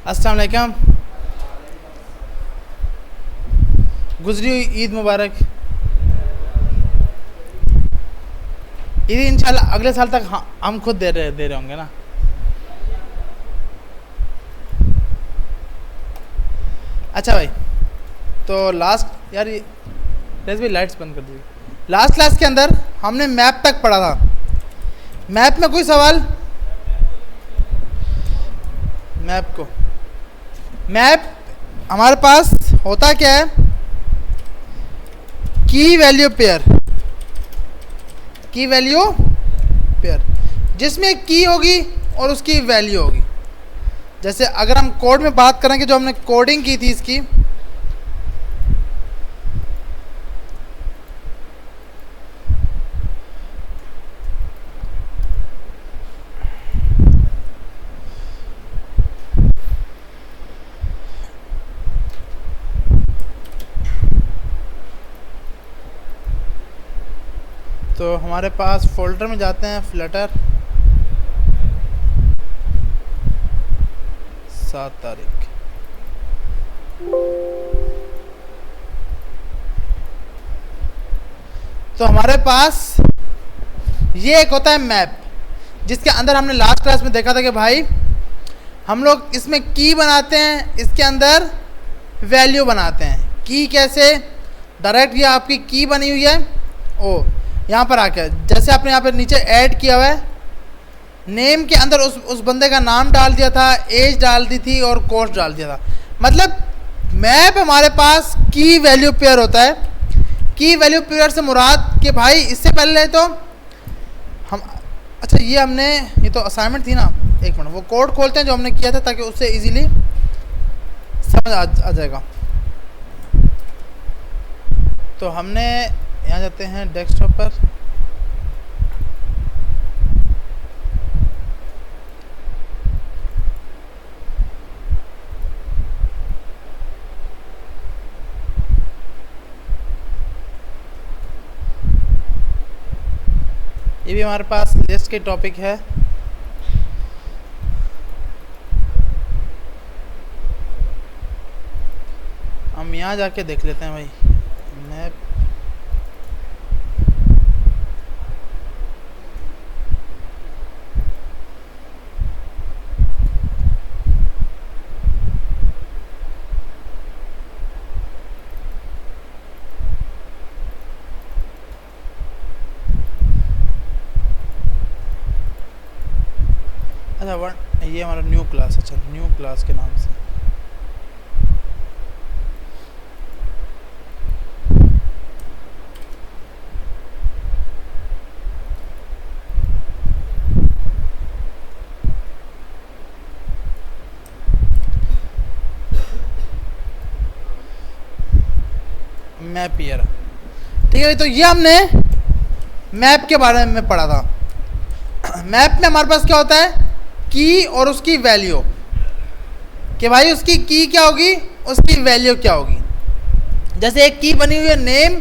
अस्सलाम वालेकुम। गुजरी हुई ईद मुबारक। ईद इंशाल्लाह अगले साल तक हम खुद दे रहे होंगे ना। अच्छा भाई, तो लास्ट यार भी लाइट्स बंद कर दीजिए। लास्ट क्लास के अंदर हमने मैप तक पढ़ा था। मैप में कोई सवाल? मैप हमारे पास होता क्या है? की वैल्यू पेयर, जिसमें की होगी और उसकी वैल्यू होगी। जैसे अगर हम कोड में बात करेंगे, जो हमने कोडिंग की थी इसकी, तो हमारे पास फोल्डर में जाते हैं, फ्लटर 7 तारीख। तो हमारे पास ये एक होता है मैप, जिसके अंदर हमने लास्ट क्लास में देखा था कि भाई हम लोग इसमें की बनाते हैं, इसके अंदर वैल्यू बनाते हैं। की कैसे? डायरेक्ट ये आपकी की बनी हुई है। ओ यहाँ पर आके जैसे आपने यहाँ पर नीचे ऐड किया हुआ है, नेम के अंदर उस बंदे का नाम डाल दिया था, एज डाल दी थी और कोर्स डाल दिया था। मतलब मैप हमारे पास की वैल्यू पेयर होता है। की वैल्यू पेयर से मुराद कि भाई इससे पहले तो हम, अच्छा ये तो असाइनमेंट थी ना, एक मिनट वो कोड खोलते हैं जो हमने किया था ताकि उससे इजीली समझ आ जाएगा। तो हमने यहाँ जाते हैं डेस्कटॉप पर, ये भी हमारे पास लिस्ट के टॉपिक है। हम यहाँ जाके देख लेते हैं भाई मैप। अच्छा ये हमारा न्यू क्लास है। चल न्यू क्लास के नाम से मैप ईयर, ठीक है। तो ये हमने मैप के बारे में पढ़ा था। मैप में हमारे पास क्या होता है? की और उसकी वैल्यू, कि भाई उसकी की क्या होगी, उसकी वैल्यू क्या होगी। जैसे एक की बनी हुई है नेम,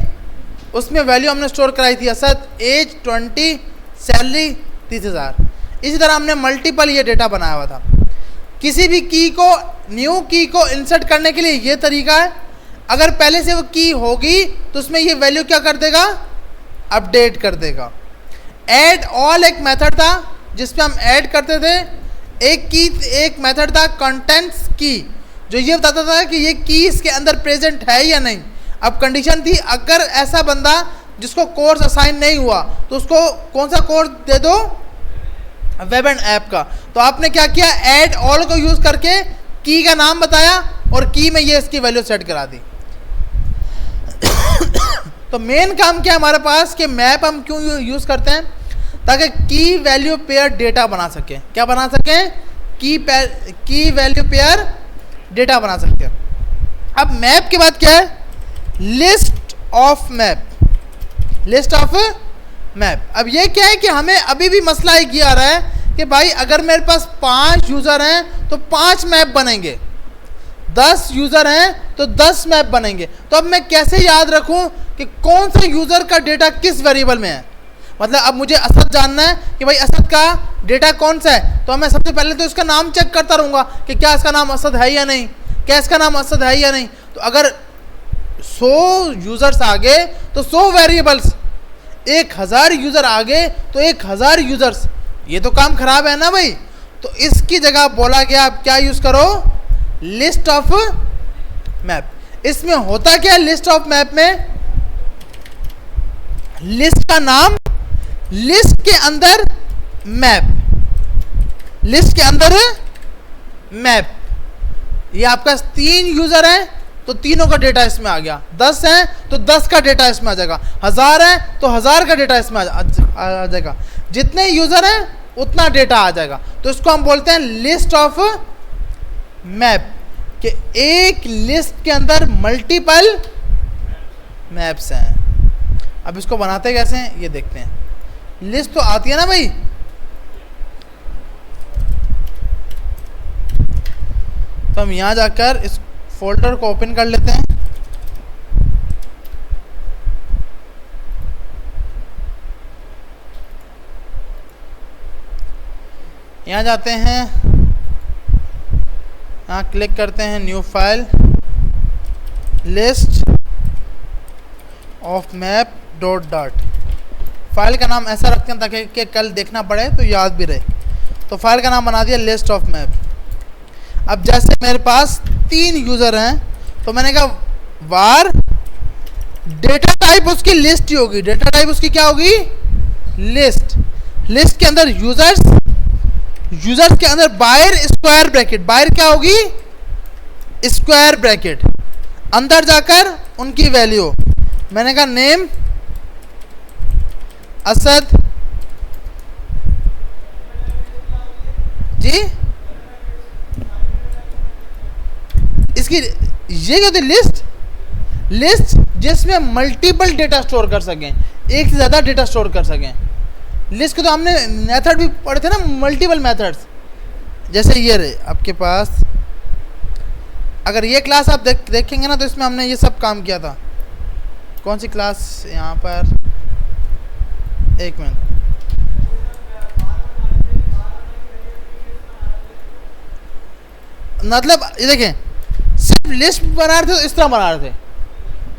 उसमें वैल्यू हमने स्टोर कराई थी असद, एज 20, सैलरी 30,000। इसी तरह हमने मल्टीपल ये डेटा बनाया हुआ था। किसी भी की को, न्यू की को इंसर्ट करने के लिए ये तरीका है। अगर पहले से वो की होगी तो उसमें ये वैल्यू क्या कर देगा? अपडेट कर देगा। ऐड ऑल एक मेथड था जिसपे हम ऐड करते थे। एक मेथड था कंटेंट्स की, जो ये बताता था कि ये की इसके अंदर प्रेजेंट है या नहीं। अब कंडीशन थी, अगर ऐसा बंदा जिसको कोर्स असाइन नहीं हुआ तो उसको कौन सा कोर्स दे दो? वेब एंड ऐप का। तो आपने क्या किया? ऐड ऑल को यूज करके की का नाम बताया और की में ये इसकी वैल्यू सेट करा दी। तो मेन काम क्या है हमारे पास कि मैप हम क्यों यूज करते हैं? ताकि की वैल्यू पेयर डेटा बना सके। क्या बना सके? की वैल्यू पेयर डेटा बना सकते हैं। अब मैप के बाद क्या है? List of map. अब ये क्या है कि हमें अभी भी मसला एक ये आ रहा है कि भाई अगर मेरे पास 5 यूज़र हैं तो 5 मैप बनेंगे, 10 यूज़र हैं तो 10 मैप बनेंगे। तो अब मैं कैसे याद रखूं कि कौन सा यूज़र का डेटा किस वेरिएबल में है? मतलब अब मुझे असद जानना है कि भाई असद का डेटा कौन सा है, तो मैं सबसे पहले तो इसका नाम चेक करता रहूँगा कि क्या इसका नाम असद है या नहीं, क्या इसका नाम असद है या नहीं। तो अगर 100 यूज़र्स आ गए तो 100 वेरिएबल्स, 1000 यूज़र आ गए तो 1000 यूज़र्स, ये तो काम खराब है ना भाई। तो इसकी जगह बोला गया आप क्या यूज़ करो, लिस्ट ऑफ मैप। इसमें होता क्या है लिस्ट ऑफ मैप में, लिस्ट का नाम, लिस्ट के अंदर मैप, लिस्ट के अंदर मैप। ये आपका 3 यूजर है तो तीनों का डेटा इसमें आ गया, 10 है तो 10 का डेटा इसमें आ जाएगा, 1000 है तो 1000 का डेटा इसमें आ जाएगा, जितने यूजर हैं उतना डेटा आ जाएगा। तो इसको हम बोलते हैं लिस्ट ऑफ मैप, कि एक लिस्ट के अंदर मल्टीपल मैप्स हैं। अब इसको बनाते कैसे हैं ये देखते हैं। लिस्ट तो आती है ना भाई, तो हम यहां जाकर इस फोल्डर को ओपन कर लेते हैं। यहां जाते हैं, यहाँ क्लिक करते हैं new file, list of map dot. File का नाम ऐसा रखते हैं ताकि कि कल देखना पड़े तो याद भी रहे। तो फाइल का नाम बना दिया लिस्ट ऑफ मैप। अब जैसे मेरे पास 3 यूज़र हैं तो मैंने कहा वार डेटा टाइप उसकी लिस्ट ही होगी, डेटा टाइप उसकी क्या होगी, लिस्ट। लिस्ट के अंदर यूजर्स, यूजर्स के अंदर बायर स्क्वायर ब्रैकेट, बायर क्या होगी, स्क्वायर ब्रैकेट, अंदर जाकर उनकी वैल्यू। मैंने कहा नेम असद जी, इसकी ये क्या होती है, लिस्ट। लिस्ट जिसमें मल्टीपल डेटा स्टोर कर सकें, एक से ज़्यादा डेटा स्टोर कर सकें। लिस्ट के तो हमने मेथड भी पढ़े थे ना, मल्टीपल मेथड्स। जैसे ये रहे आपके पास, अगर ये क्लास आप देखेंगे ना तो इसमें हमने ये सब काम किया था। कौन सी क्लास, यहाँ पर एक मिनट, मतलब ये देखें सिर्फ लिस्ट बना रहे थे तो इस तरह बना रहे थे,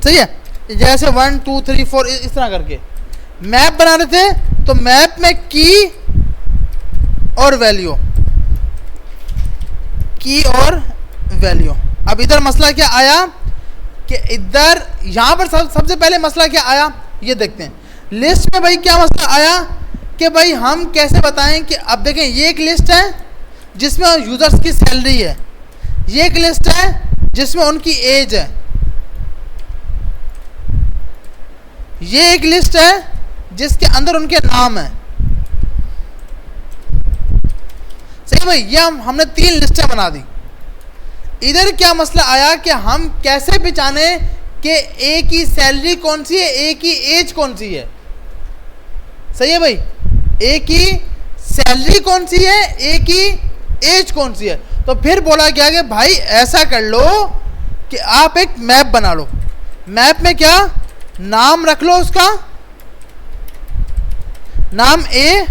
सही है, जैसे 1 2 3 4 इस तरह करके। मैप बना रहे थे तो मैप में की और वैल्यू, की और वैल्यू। अब इधर मसला क्या आया कि इधर यहाँ पर सबसे पहले मसला क्या आया ये देखते हैं। लिस्ट में भाई क्या मसला आया कि भाई हम कैसे बताएं कि, अब देखें ये एक लिस्ट है जिसमें यूजर्स की सैलरी है, ये एक लिस्ट है जिसमें उनकी एज है, ये एक लिस्ट है जिसके अंदर उनके नाम है। सही भाई, ये हमने 3 लिस्टें बना दी। इधर क्या मसला आया कि हम कैसे पहचाने कि ए की सैलरी कौन सी है, ए की एज कौन सी है। सही है भाई, ए की सैलरी कौन सी है, ए की एज कौन सी है। तो फिर बोला गया कि भाई ऐसा कर लो कि आप एक मैप बना लो। मैप में क्या, नाम रख लो उसका, नाम ए,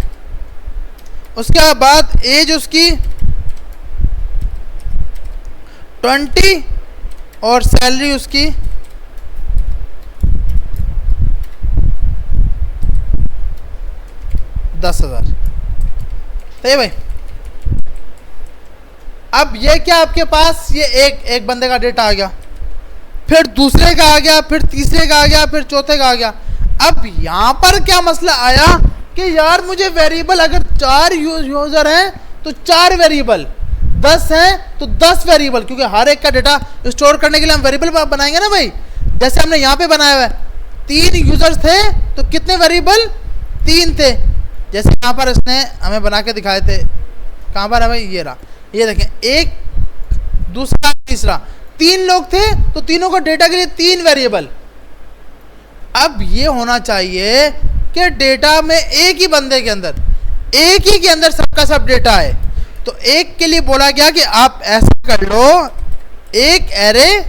उसके बाद एज उसकी 20 और सैलरी उसकी 10,000। सही भाई। अब ये क्या, आपके पास ये एक बंदे का डेटा आ गया, फिर दूसरे का आ गया, फिर तीसरे का आ गया, फिर चौथे का आ गया। अब यहां पर क्या मसला आया कि यार मुझे वेरिएबल, अगर 4 यूजर हैं तो 4 वेरिएबल, 10 हैं तो 10 वेरिएबल, क्योंकि हर एक का डेटा स्टोर करने के लिए हम वेरिएबल बनाएंगे ना भाई। जैसे हमने यहाँ पे बनाया हुआ है, 3 यूजर्स थे तो कितने वेरिएबल, 3 थे। जैसे यहाँ पर इसने हमें बना के दिखाए थे, कहाँ पर है भाई, ये रहा, ये देखें, एक दूसरा तीसरा, 3 लोग थे तो तीनों को डेटा के लिए 3 वेरिएबल। अब ये होना चाहिए कि डेटा में एक ही बंदे के अंदर, एक ही के अंदर सबका सब डेटा है। तो एक के लिए बोला गया कि आप ऐसा कर लो, एक एरे,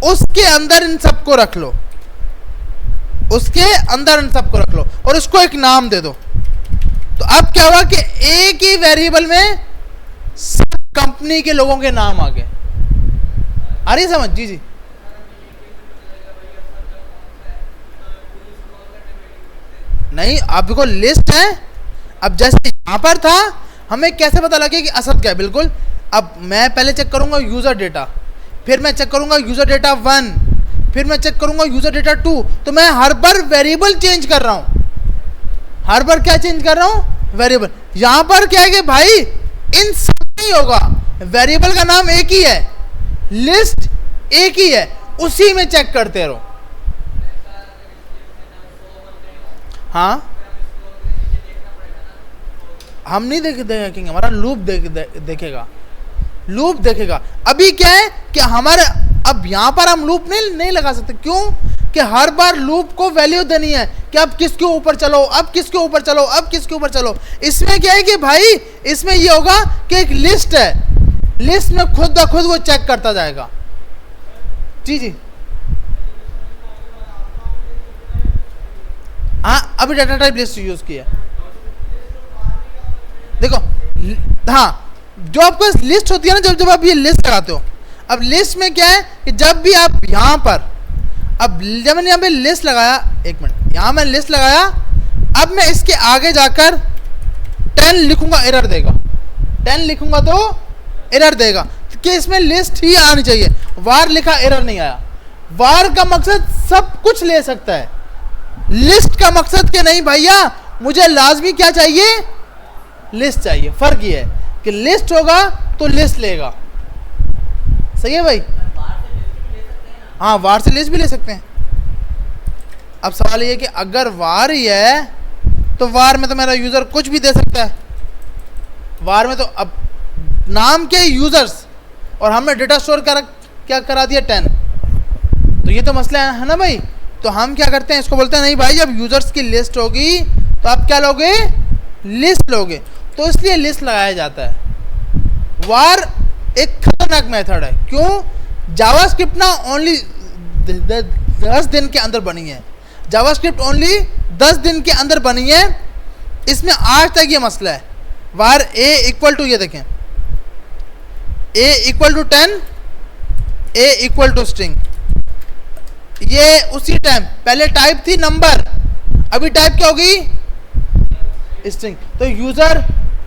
उसके अंदर इन सबको रख लो। उसके अंदर इन सबको रख लो और उसको एक नाम दे दो। तो अब क्या हुआ कि एक ही वेरिएबल में सब कंपनी के लोगों के नाम आ गए। आ रही समझ? जी जी। नहीं, अब देखो लिस्ट है। अब जैसे यहां पर था, हमें कैसे पता लगे कि असद क्या है? बिल्कुल, अब मैं पहले चेक करूंगा यूजर डेटा, फिर मैं चेक करूंगा यूजर डेटा 1, फिर मैं चेक करूंगा यूजर डेटा 2। तो मैं हर बार वेरिएबल चेंज कर रहा हूं। हर बार क्या चेंज कर रहा हूं? वेरिएबल। यहां पर क्या है कि भाई इन सब नहीं होगा, वेरिएबल का नाम एक ही है, लिस्ट एक ही है, उसी में चेक करते रहो। हाँ, हम नहीं देखेंगे, हमारा लूप देखेगा, लूप देखेगा। अभी क्या है कि हमारे, अब यहां पर हम लूप नहीं लगा सकते। क्यों? कि हर बार लूप को वैल्यू देनी है कि अब किसके ऊपर चलो, अब किसके ऊपर चलो, अब किसके ऊपर चलो। इसमें क्या है कि भाई इसमें ये होगा कि एक लिस्ट है, लिस्ट में खुद ब खुद वो चेक करता जाएगा। जी जी। हाँ, अभी डाटा टाइप लिस्ट यूज किया। देखो, हाँ, जो आपको लिस्ट होती है ना, जब आप ये लिस्ट लगाते हो, अब लिस्ट में क्या है कि जब भी आप यहां पर, अब जब मैंने यहाँ पे लिस्ट लगाया, एक मिनट, यहां मैंने लिस्ट लगाया, अब मैं इसके आगे जाकर 10 लिखूंगा, एरर देगा। 10 लिखूंगा तो एरर देगा कि इसमें लिस्ट ही आनी चाहिए। वार लिखा, एरर नहीं आया। वार का मकसद सब कुछ ले सकता है, लिस्ट का मकसद के नहीं भैया, मुझे लाजमी क्या चाहिए? लिस्ट चाहिए। फर्क ये है कि लिस्ट होगा तो लिस्ट लेगा। सही है भाई? हाँ, वार से लिस्ट भी ले सकते हैं। अब सवाल ये है कि अगर वार ही है तो वार में तो मेरा यूजर कुछ भी दे सकता है। वार में तो अब नाम के यूजर्स, और हमने डेटा स्टोर क्या करा दिया 10। तो ये तो मसला है ना भाई। तो हम क्या करते हैं, इसको बोलते हैं नहीं भाई, जब यूजर्स की लिस्ट होगी तो आप क्या लोगे? लिस्ट लोगे। तो इसलिए लिस्ट लगाया जाता है। वार एक खतरनाक मेथड है। क्यों? जावास्क्रिप्ट ना ओनली 10 दिन के अंदर बनी है। जावास्क्रिप्ट ओनली 10 दिन के अंदर बनी है। इसमें आज तक ये मसला है। वार ए इक्वल टू, ये देखें, A equal to 10, A equal to string. ये उसी टाइम पहले टाइप थी नंबर, अभी टाइप क्या होगी? स्ट्रिंग। तो यूजर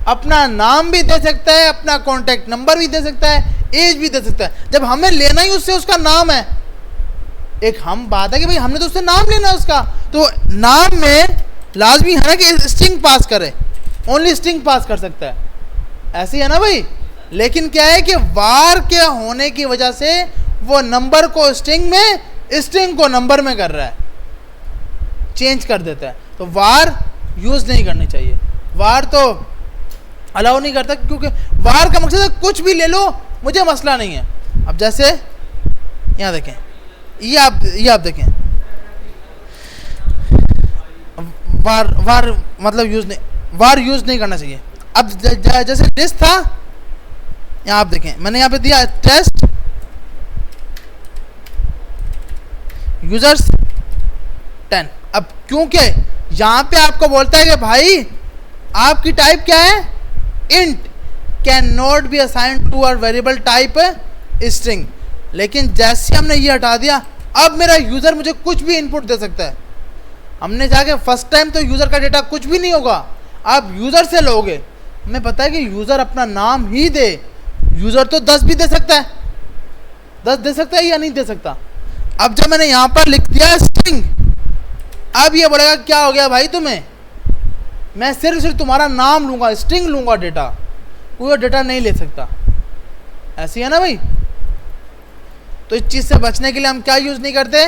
अपना नाम भी दे सकता है, अपना कॉन्टैक्ट नंबर भी दे सकता है, एज भी दे सकता है। जब हमें लेना ही उससे उसका नाम है, एक हम बात है कि भाई हमने तो उससे नाम लेना है उसका, तो नाम में लाजमी है ना कि स्ट्रिंग पास करे, ओनली स्ट्रिंग पास कर सकता है। ऐसे ही है ना भाई। लेकिन क्या है कि वार के होने की वजह से वो नंबर को स्ट्रिंग में, स्ट्रिंग को नंबर में कर रहा है, चेंज कर देता है। तो वार यूज नहीं करनी चाहिए, वार तो अलाउ नहीं करता, क्योंकि वार का मकसद है कुछ भी ले लो, मुझे मसला नहीं है। अब जैसे यहाँ देखें, ये आप देखें, वार मतलब वार यूज नहीं करना चाहिए। अब जैसे लिस्ट था, यहाँ आप देखें, मैंने यहाँ पे दिया टेस्ट यूजर्स 10। अब क्योंकि यहाँ पे आपको बोलता है कि भाई आपकी टाइप क्या है? Int, can not be assigned to a variable type string. लेकिन जैसे हमने ये हटा दिया, अब मेरा यूजर मुझे कुछ भी इनपुट दे सकता है। हमने जाके फर्स्ट टाइम तो यूजर का डेटा कुछ भी नहीं होगा, आप यूजर से लोगे। हमें पता है कि यूजर अपना नाम ही दे। यूजर तो 10 भी दे सकता है, 10 दे सकता है या नहीं दे सकता। अब जब मैंने यहां पर लिख दिया स्ट्रिंग, अब ये बोलेगा क्या हो गया भाई तुम्हें? मैं सिर्फ तुम्हारा नाम लूंगा, स्ट्रिंग लूंगा, डेटा, कोई डेटा नहीं ले सकता। ऐसी है ना भाई। तो इस चीज से बचने के लिए हम क्या यूज नहीं करते?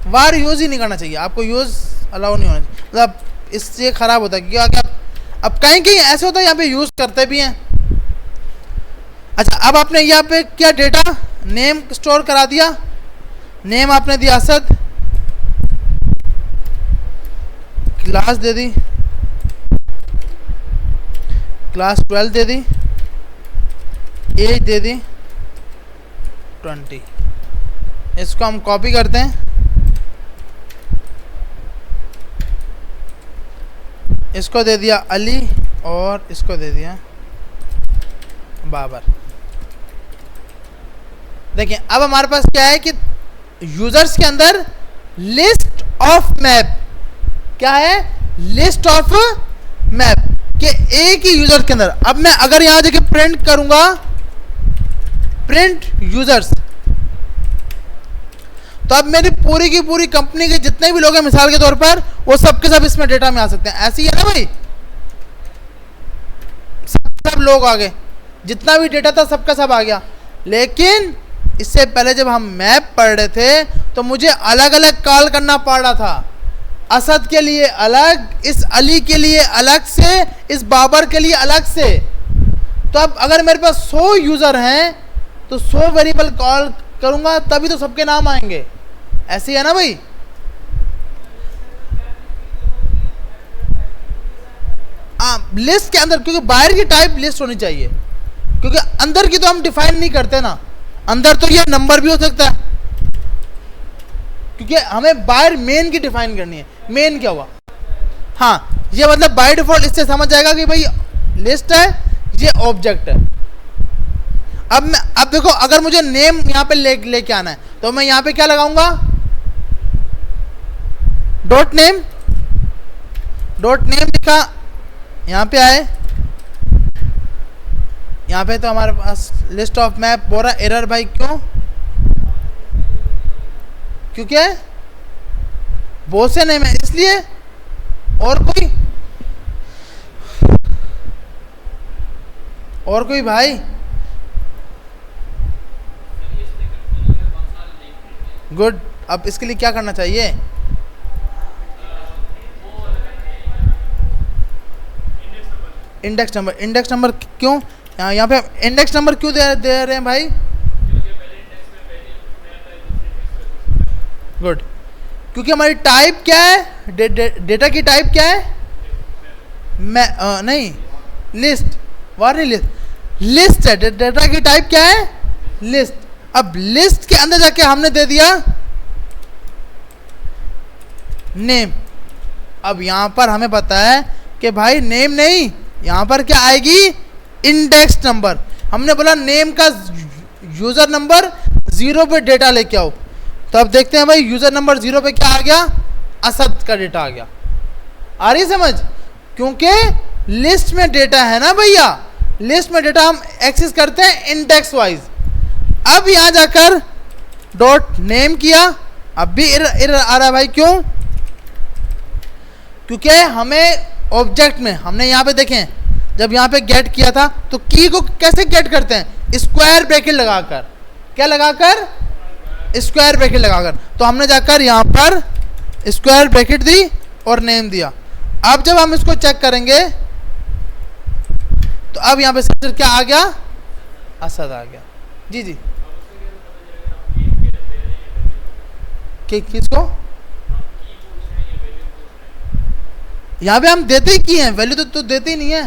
वार यूज ही नहीं करना चाहिए। आपको यूज अलाउ नहीं होना चाहिए, मतलब इससे खराब होता है। क्या अब कहीं कहीं ऐसे होता है यहाँ पे यूज करते भी हैं। अच्छा, अब आपने यहाँ पे क्या डेटा नेम स्टोर करा दिया, नेम आपने दिया असद, क्लास दे दी, क्लास 12 दे दी, एज दे दी 20। इसको हम कॉपी करते हैं, इसको दे दिया अली और इसको दे दिया बाबर। देखिए अब हमारे पास क्या है कि यूजर्स के अंदर लिस्ट ऑफ मैप क्या है, लिस्ट ऑफ मैप के एक ही यूजर के अंदर। अब मैं अगर यहां जाके प्रिंट करूंगा प्रिंट यूजर्स, तो अब मेरी पूरी की पूरी कंपनी के जितने भी लोग हैं मिसाल के तौर पर वो सबके सब इसमें डेटा में आ सकते हैं। ऐसे ही है ना भाई, सब लोग आ गए, जितना भी डेटा था सबका सब आ गया। लेकिन इससे पहले जब हम मैप पढ़ रहे थे तो मुझे अलग अलग कॉल करना पड़ रहा था। असद के लिए अलग, इस अली के लिए अलग से, इस बाबर के लिए अलग से। तो अब अगर मेरे पास 100 यूजर हैं तो 100 वेरिएबल कॉल करूंगा तभी तो सबके नाम आएंगे। ऐसे ही है ना भाई। लिस्ट के अंदर, क्योंकि बाहर की टाइप लिस्ट होनी चाहिए, क्योंकि अंदर की तो हम डिफाइन नहीं करते ना। अंदर तो ये नंबर भी हो सकता है, क्योंकि हमें बाहर मेन की डिफाइन करनी है। मेन क्या हुआ, हाँ ये मतलब बाय डिफॉल्ट इससे समझ जाएगा कि भाई लिस्ट है, ये ऑब्जेक्ट है। अब देखो अगर मुझे नेम यहां पे लेके आना है तो मैं यहां पे क्या लगाऊंगा, डॉट नेम लिखा, यहां पे आए, यहां पे तो हमारे पास लिस्ट ऑफ मैप बोल रहा एरर भाई। क्यों क्या है, बहुत से नेम है इसलिए। और कोई भाई, गुड। अब इसके लिए क्या करना चाहिए, इंडेक्स नंबर क्यों, यहाँ पे इंडेक्स नंबर क्यों दे रहे हैं भाई, गुड। क्योंकि हमारी टाइप क्या है, डेटा की टाइप क्या है, नहीं लिस्ट, वार्निंग लिस्ट है। डेटा की टाइप क्या है, लिस्ट। अब लिस्ट के अंदर जाके हमने दे दिया नेम। अब यहां पर हमें पता है कि भाई नेम नहीं, यहां पर क्या आएगी, इंडेक्स नंबर। हमने बोला नेम का यूजर नंबर 0 पे डेटा लेके आओ, तो अब देखते हैं भाई यूजर नंबर 0 पे क्या आ गया, असद का डेटा आ गया। आ रही समझ, क्योंकि लिस्ट में डेटा है ना भैया, लिस्ट में डेटा हम एक्सेस करते हैं इंडेक्स वाइज। अब यहां जाकर डॉट नेम किया, अब भी एरर आ रहा है भाई। क्यों, क्योंकि हमें ऑब्जेक्ट में हमने यहां पे देखें, जब यहां पे गेट किया था तो की को कैसे गेट करते हैं, स्क्वायर ब्रैकेट लगाकर। क्या लगाकर, स्क्वायर ब्रैकेट लगाकर। तो हमने जाकर यहां पर स्क्वायर ब्रैकेट दी और नेम दिया। अब जब हम इसको चेक करेंगे तो अब यहां पे क्या आ गया, असद आ गया। जी किसको, यहां पे हम देते ही की हैं, वैल्यू तो देते ही नहीं है,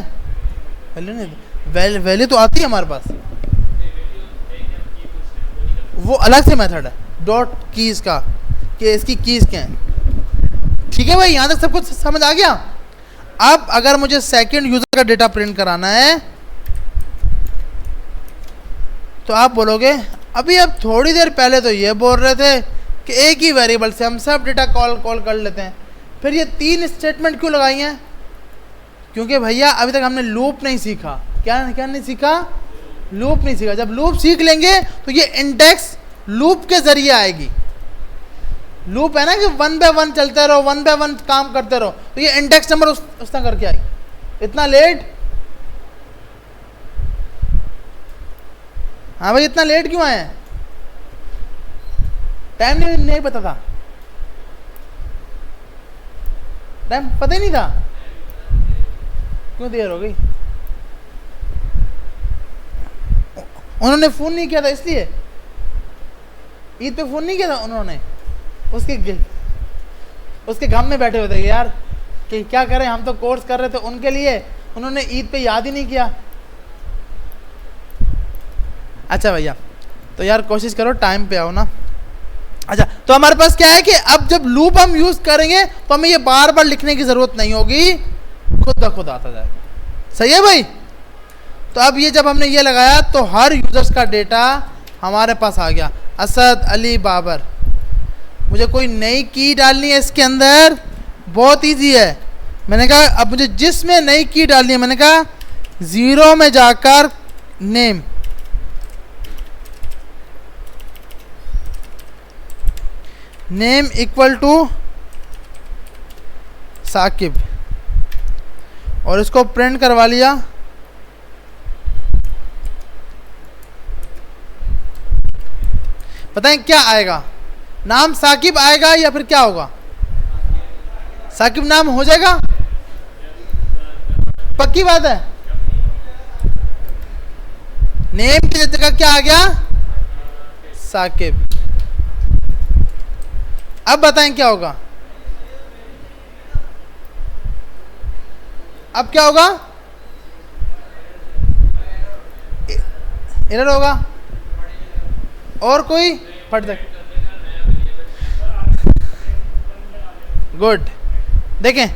वैल्यू नहीं, वैल्यू तो आती है हमारे पास, वो अलग से मेथड है डॉट कीज का, कि इसकी कीज क्या है। ठीक है भाई, यहां तक सब कुछ समझ आ गया। अब अगर मुझे सेकंड यूजर का डेटा प्रिंट कराना है तो आप बोलोगे अभी, अब थोड़ी देर पहले तो ये बोल रहे थे कि एक ही वेरिएबल से हम सब डेटा कॉल कर लेते हैं, फिर ये 3 स्टेटमेंट क्यों लगाई हैं, क्योंकि भैया अभी तक हमने लूप नहीं सीखा। क्या नहीं सीखा, लूप नहीं सीखा। जब लूप सीख लेंगे तो ये इंडेक्स लूप के जरिए आएगी। लूप है ना कि 1 बाय 1 चलते रहो, 1 बाय 1 काम करते रहो, तो ये इंडेक्स नंबर उस तरह करके आएगी। इतना लेट, हाँ भाई इतना लेट क्यों आए, टाइम नहीं पता था, टाइम पता ही नहीं था, क्यों देर हो गई, उन्होंने फोन नहीं किया था इसलिए, ईद पे फोन नहीं किया था उन्होंने, उसके गम में बैठे हुए थे यार कि क्या करें, हम तो कोर्स कर रहे थे उनके लिए, उन्होंने ईद पे याद ही नहीं किया। अच्छा भैया, तो यार कोशिश करो टाइम पे आओ ना। अच्छा, तो हमारे पास क्या है कि अब जब लूप हम यूज करेंगे तो हमें ये बार बार लिखने की जरूरत नहीं होगी, खुद ब खुद आता जाएगा। सही है भाई। तो अब ये जब हमने ये लगाया तो हर यूजर्स का डेटा हमारे पास आ गया। असद, अली, बाबर। मुझे कोई नई की डालनी है इसके अंदर, बहुत इजी है। मैंने कहा अब मुझे जिसमें नई की डालनी है, मैंने कहा 0 में जाकर name, name equal to Sakib, और इसको प्रिंट करवा लिया। बताएं क्या आएगा? नाम साकिब आएगा या फिर क्या होगा? साकिब नाम हो जाएगा, पक्की बात है। नेम की जगह क्या आ गया? साकिब। अब बताएं क्या होगा? अब क्या होगा? एरर होगा। और कोई फट तक? गुड। देखें,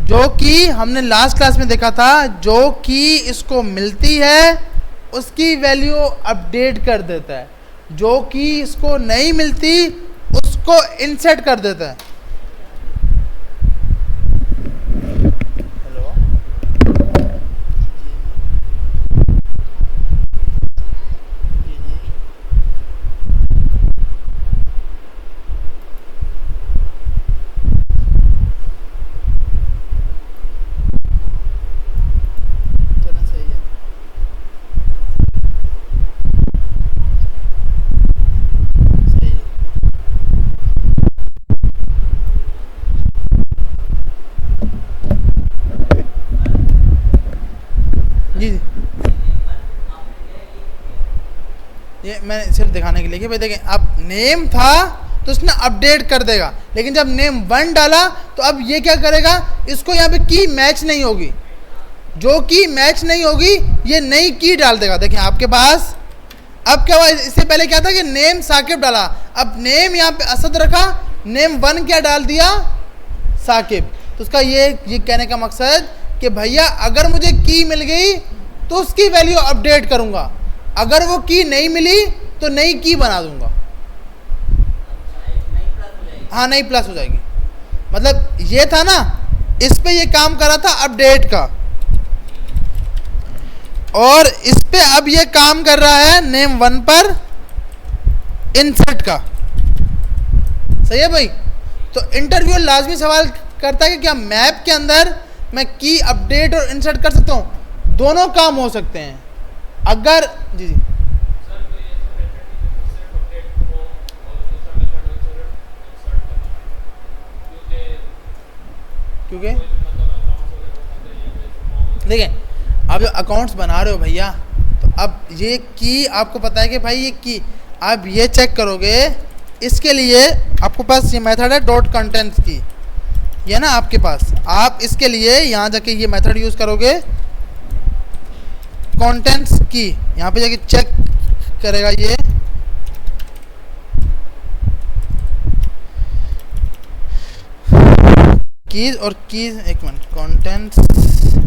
जो कि हमने लास्ट क्लास में देखा था, जो कि इसको मिलती है उसकी वैल्यू अपडेट कर देता है, जो कि इसको नहीं मिलती उसको इंसर्ट कर देता है। हेलो, चलो सही है। सही है। जी जी, ये मैंने सिर्फ दिखाने के लिए कि भाई देखें, अब नेम था तो उसने अपडेट कर देगा, लेकिन जब नेम 1 डाला तो अब ये क्या करेगा? इसको यहाँ पे की मैच नहीं होगी, जो की मैच नहीं होगी ये नई की डाल देगा। देखें आपके पास अब क्या हुआ? इससे पहले क्या था कि नेम साकिब डाला, अब नेम यहाँ पे असद रखा, नेम 1 क्या डाल दिया? साकिब। तो उसका ये कहने का मकसद कि भैया अगर मुझे की मिल गई तो उसकी वैल्यू अपडेट करूंगा, अगर वो की नहीं मिली तो नई की बना दूंगा। हाँ, नई प्लस हो जाएगी। मतलब ये था ना, इस पे ये काम करा था अपडेट का, और इस पे अब ये काम कर रहा है नेम 1 पर इंसर्ट का। सही है भाई। तो इंटरव्यू लाजमी सवाल करता है कि क्या मैप के अंदर मैं की अपडेट और इंसर्ट कर सकता हूँ? दोनों काम हो सकते हैं। अगर जी जी क्योंकि देखें, आप जो अकाउंट्स बना रहे हो भैया, तो अब ये की आपको पता है कि भाई ये की आप ये चेक करोगे, इसके लिए आपके पास ये मेथड है डॉट कंटेंट्स की, ये ना आपके पास, आप इसके लिए यहाँ जाके ये मेथड यूज़ करोगे कंटेंट्स की, यहाँ पे जाके चेक करेगा ये कीज और कीज। एक मिनट, कंटेंट्स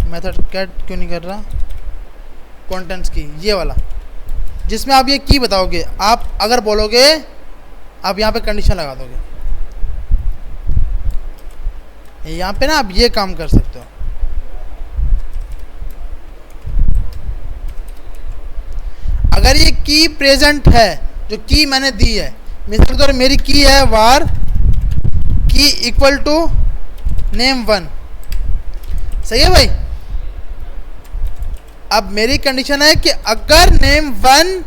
मेथड कैट क्यों नहीं कर रहा? कंटेंट्स की ये वाला, जिसमें आप ये की बताओगे। आप अगर बोलोगे, आप यहाँ पे कंडीशन लगा दोगे, यहाँ पे ना आप ये काम कर सकते हो। अगर ये की प्रेजेंट है, जो की मैंने दी है, मिसाल के तौर मेरी की है वार की इक्वल टू नेम 1। सही है भाई। अब मेरी कंडीशन है कि अगर नेम 1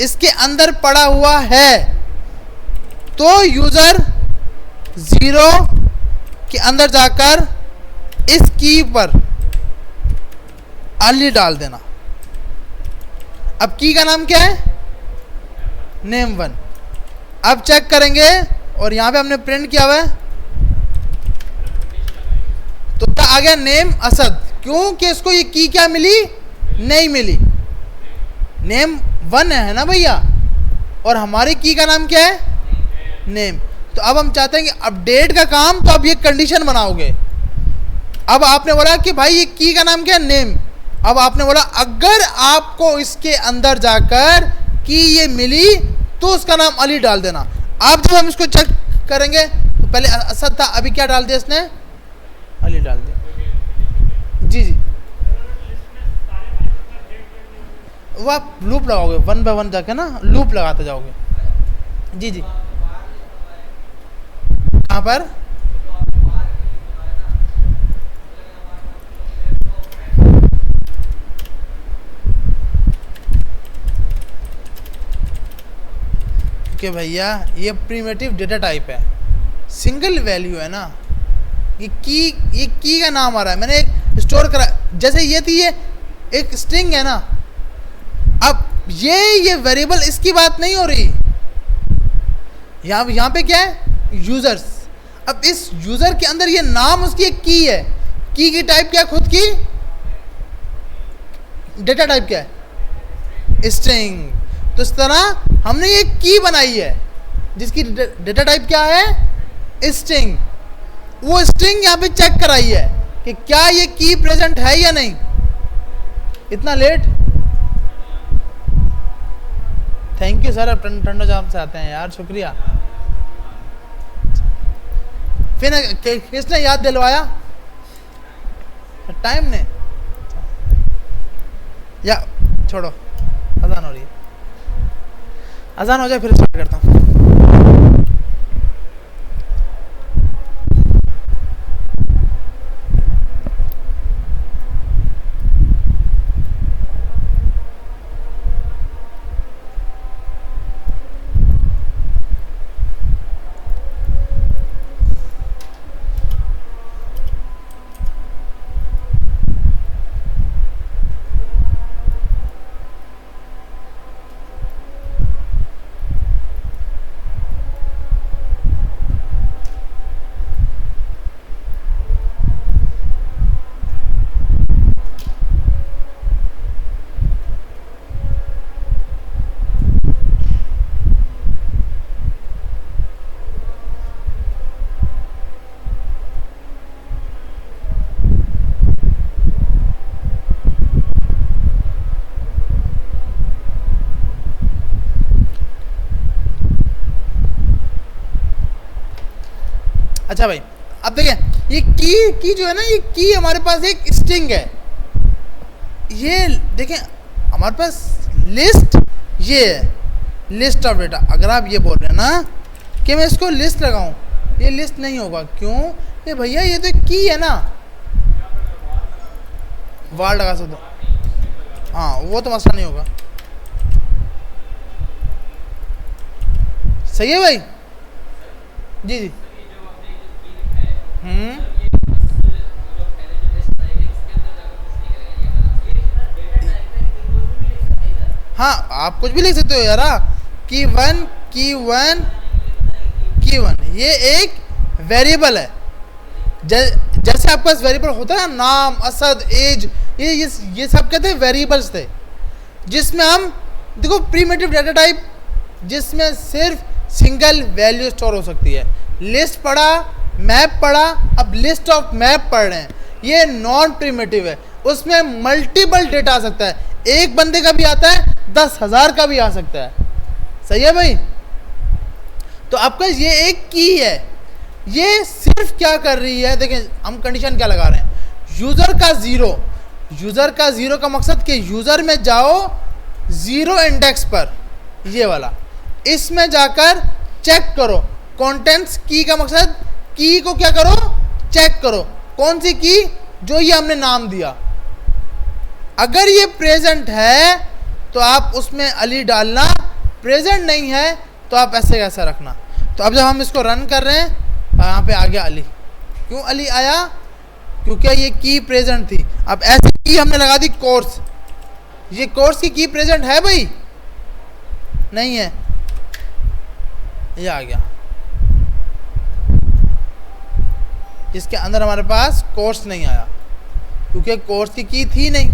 इसके अंदर पड़ा हुआ है तो यूजर 0 के अंदर जाकर इस की पर अली डाल देना। अब की का नाम क्या है? नेम 1। अब चेक करेंगे, और यहां पे हमने प्रिंट किया हुआ है, तो क्या आ गया? नेम असद। क्योंकि इसको ये की क्या मिली? नहीं मिली। नेम 1 है ना भैया, और हमारी की का नाम क्या है? नेम। तो अब हम चाहते हैं कि अपडेट का काम, तो अब ये कंडीशन बनाओगे अब आपने बोला कि भाई ये की का नाम क्या है, नेम। अब आपने बोला अगर आपको इसके अंदर जाकर की ये मिली तो उसका नाम अली डाल देना। अब जब हम इसको चेक करेंगे तो पहले असद था, अभी क्या डाल दिया इसने, अली डाल दिया। जी जी, वो आप लूप लगाओगे, 1 बाय 1 जाके ना लूप लगाते जाओगे। जी जी, कहाँ पर, कि भैया ये प्रिमिटिव डेटा टाइप है, सिंगल वैल्यू है ना, ये की का नाम आ रहा है, मैंने एक स्टोर करा, जैसे ये थी, ये एक स्ट्रिंग है ना। अब ये वेरिएबल, इसकी बात नहीं हो रही, यहाँ पे क्या है, यूजर्स। अब इस यूजर के अंदर ये नाम उसकी एक की है, की टाइप क्या है, खुद की डेटा टाइप क्या है, स्ट्रिंग। तो इस तरह हमने ये की बनाई है जिसकी डेटा टाइप क्या है, स्ट्रिंग। वो स्ट्रिंग यहाँ पे चेक कराई है कि क्या ये की प्रेजेंट है या नहीं। इतना लेट, थैंक यू सर, अब ठंडो जाम से आते हैं यार, शुक्रिया। फिर किसने याद दिलवाया, टाइम ने, या छोड़ो, अजान हो रही है, अजान हो जाए फिर स्टार्ट करता हूँ। अच्छा भाई, अब देखें, ये की जो है ना, ये की हमारे पास एक स्ट्रिंग है। ये देखें हमारे पास लिस्ट, ये है लिस्ट ऑफ डेटा। अगर आप ये बोल रहे हैं ना कि मैं इसको लिस्ट लगाऊं, ये लिस्ट नहीं होगा। क्यों, ये भैया ये तो की है ना, वार लगा सकते हो, हाँ वो तो मसला नहीं होगा। सही है भाई, जी जी। हाँ आप कुछ भी लिख सकते हो यार, की वन, ये एक वेरिएबल है। जैसे आपके पास वेरिएबल होता है ना, नाम, असद, एज, ये सब कहते हैं वेरिएबल्स थे, जिसमें हम देखो प्रीमिटिव डेटा टाइप, जिसमें सिर्फ सिंगल वैल्यू स्टोर हो सकती है। लिस्ट पढ़ा, मैप पढ़ा, अब लिस्ट ऑफ मैप पढ़ रहे हैं, ये नॉन प्रिमिटिव है, उसमें मल्टीपल डेटा आ सकता है, एक बंदे का भी आता है, 10,000 का भी आ सकता है। सही है भाई। तो आपका ये एक की है, ये सिर्फ क्या कर रही है, देखें हम कंडीशन क्या लगा रहे हैं, यूजर का जीरो का मकसद कि यूजर में जाओ 0 इंडेक्स पर, ये वाला, इसमें जाकर चेक करो कंटेंट्स। की का मकसद की को क्या करो, चेक करो, कौन सी की, जो ये हमने नाम दिया। अगर ये प्रेजेंट है तो आप उसमें अली डालना, प्रेजेंट नहीं है तो आप ऐसे कैसा रखना। तो अब जब हम इसको रन कर रहे हैं, यहाँ पे आ गया अली। क्यों अली आया, क्योंकि ये की प्रेजेंट थी। अब ऐसी की हमने लगा दी कोर्स, ये कोर्स की प्रेजेंट है भाई, नहीं है, ये आ गया, जिसके अंदर हमारे पास कोर्स नहीं आया, क्योंकि कोर्स की थी नहीं।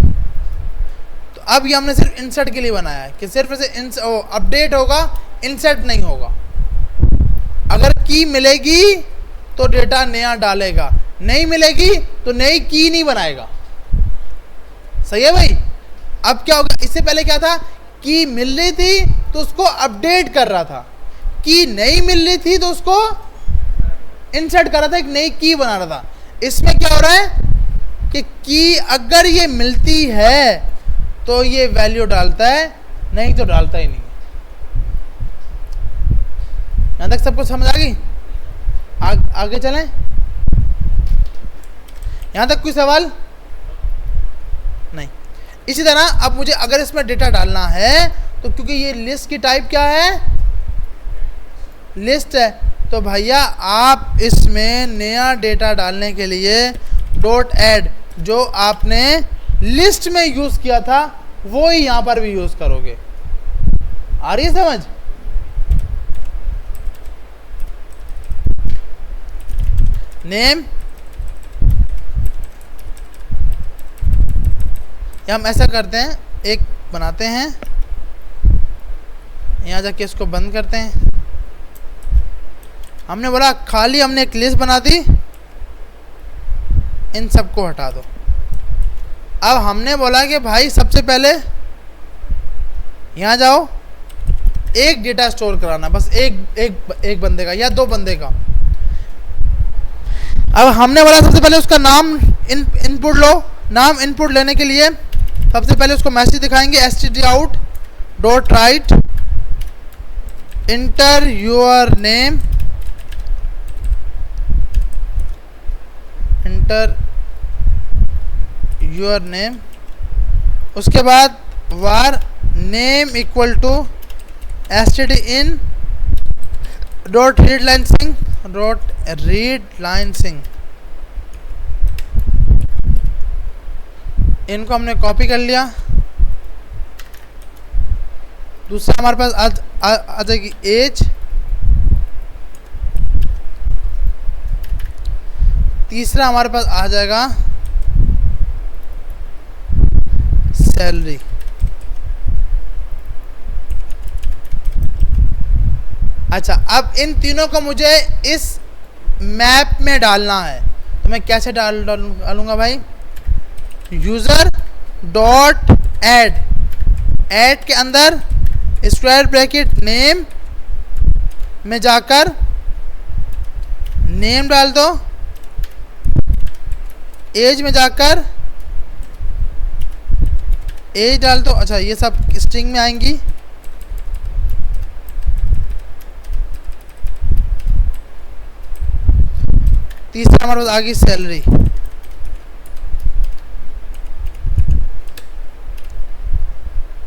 तो अब ये हमने सिर्फ इंसर्ट के लिए बनाया है कि सिर्फ ऐसे अपडेट होगा, इंसर्ट नहीं होगा। अगर की मिलेगी तो डेटा नया डालेगा, नहीं मिलेगी तो नई की नहीं बनाएगा। सही है भाई। अब क्या होगा, इससे पहले क्या था, की मिल रही थी तो उसको अपडेट कर रहा था, की नहीं मिल रही थी तो उसको इंसर्ट कर रहा था, एक नई की बना रहा था। इसमें क्या हो रहा है कि की अगर ये मिलती है तो ये वैल्यू डालता है, नहीं तो डालता ही नहीं। यहां तक सबको समझ आ गई? आगे चलें। यहां तक कोई सवाल नहीं। इसी तरह अब मुझे अगर इसमें डेटा डालना है तो क्योंकि ये लिस्ट की टाइप क्या है, लिस्ट है, तो भैया आप इसमें नया डेटा डालने के लिए डॉट ऐड जो आपने लिस्ट में यूज किया था वो ही यहां पर भी यूज करोगे। आ रही है समझ? नेम या हम ऐसा करते हैं, एक बनाते हैं, यहाँ जाके इसको बंद करते हैं। हमने बोला खाली हमने एक लिस्ट बना दी, इन सबको हटा दो। अब हमने बोला कि भाई सबसे पहले यहाँ जाओ, एक डेटा स्टोर कराना, बस एक बंदे का या दो बंदे का। अब हमने बोला सबसे पहले उसका नाम इनपुट लो। नाम इनपुट लेने के लिए सबसे पहले उसको मैसेज दिखाएंगे, stdout.write enter your name, enter your name. उसके बाद var name equal to std in dot read line sync, dot read line sync. इनको हमने कॉपी कर लिया। दूसरा हमारे पास आ जाएगी एज। तीसरा हमारे पास आ जाएगा सैलरी। अच्छा, अब इन तीनों को मुझे इस मैप में डालना है, तो मैं कैसे डालूंगा भाई? यूजर डॉट ऐड, ऐड के अंदर स्क्वायर ब्रैकेट नेम में जाकर नेम डाल दो, एज में जाकर एज डाल दो। अच्छा, ये सब स्ट्रिंग में आएंगी। तीसरा हमारे पास आ गई सैलरी।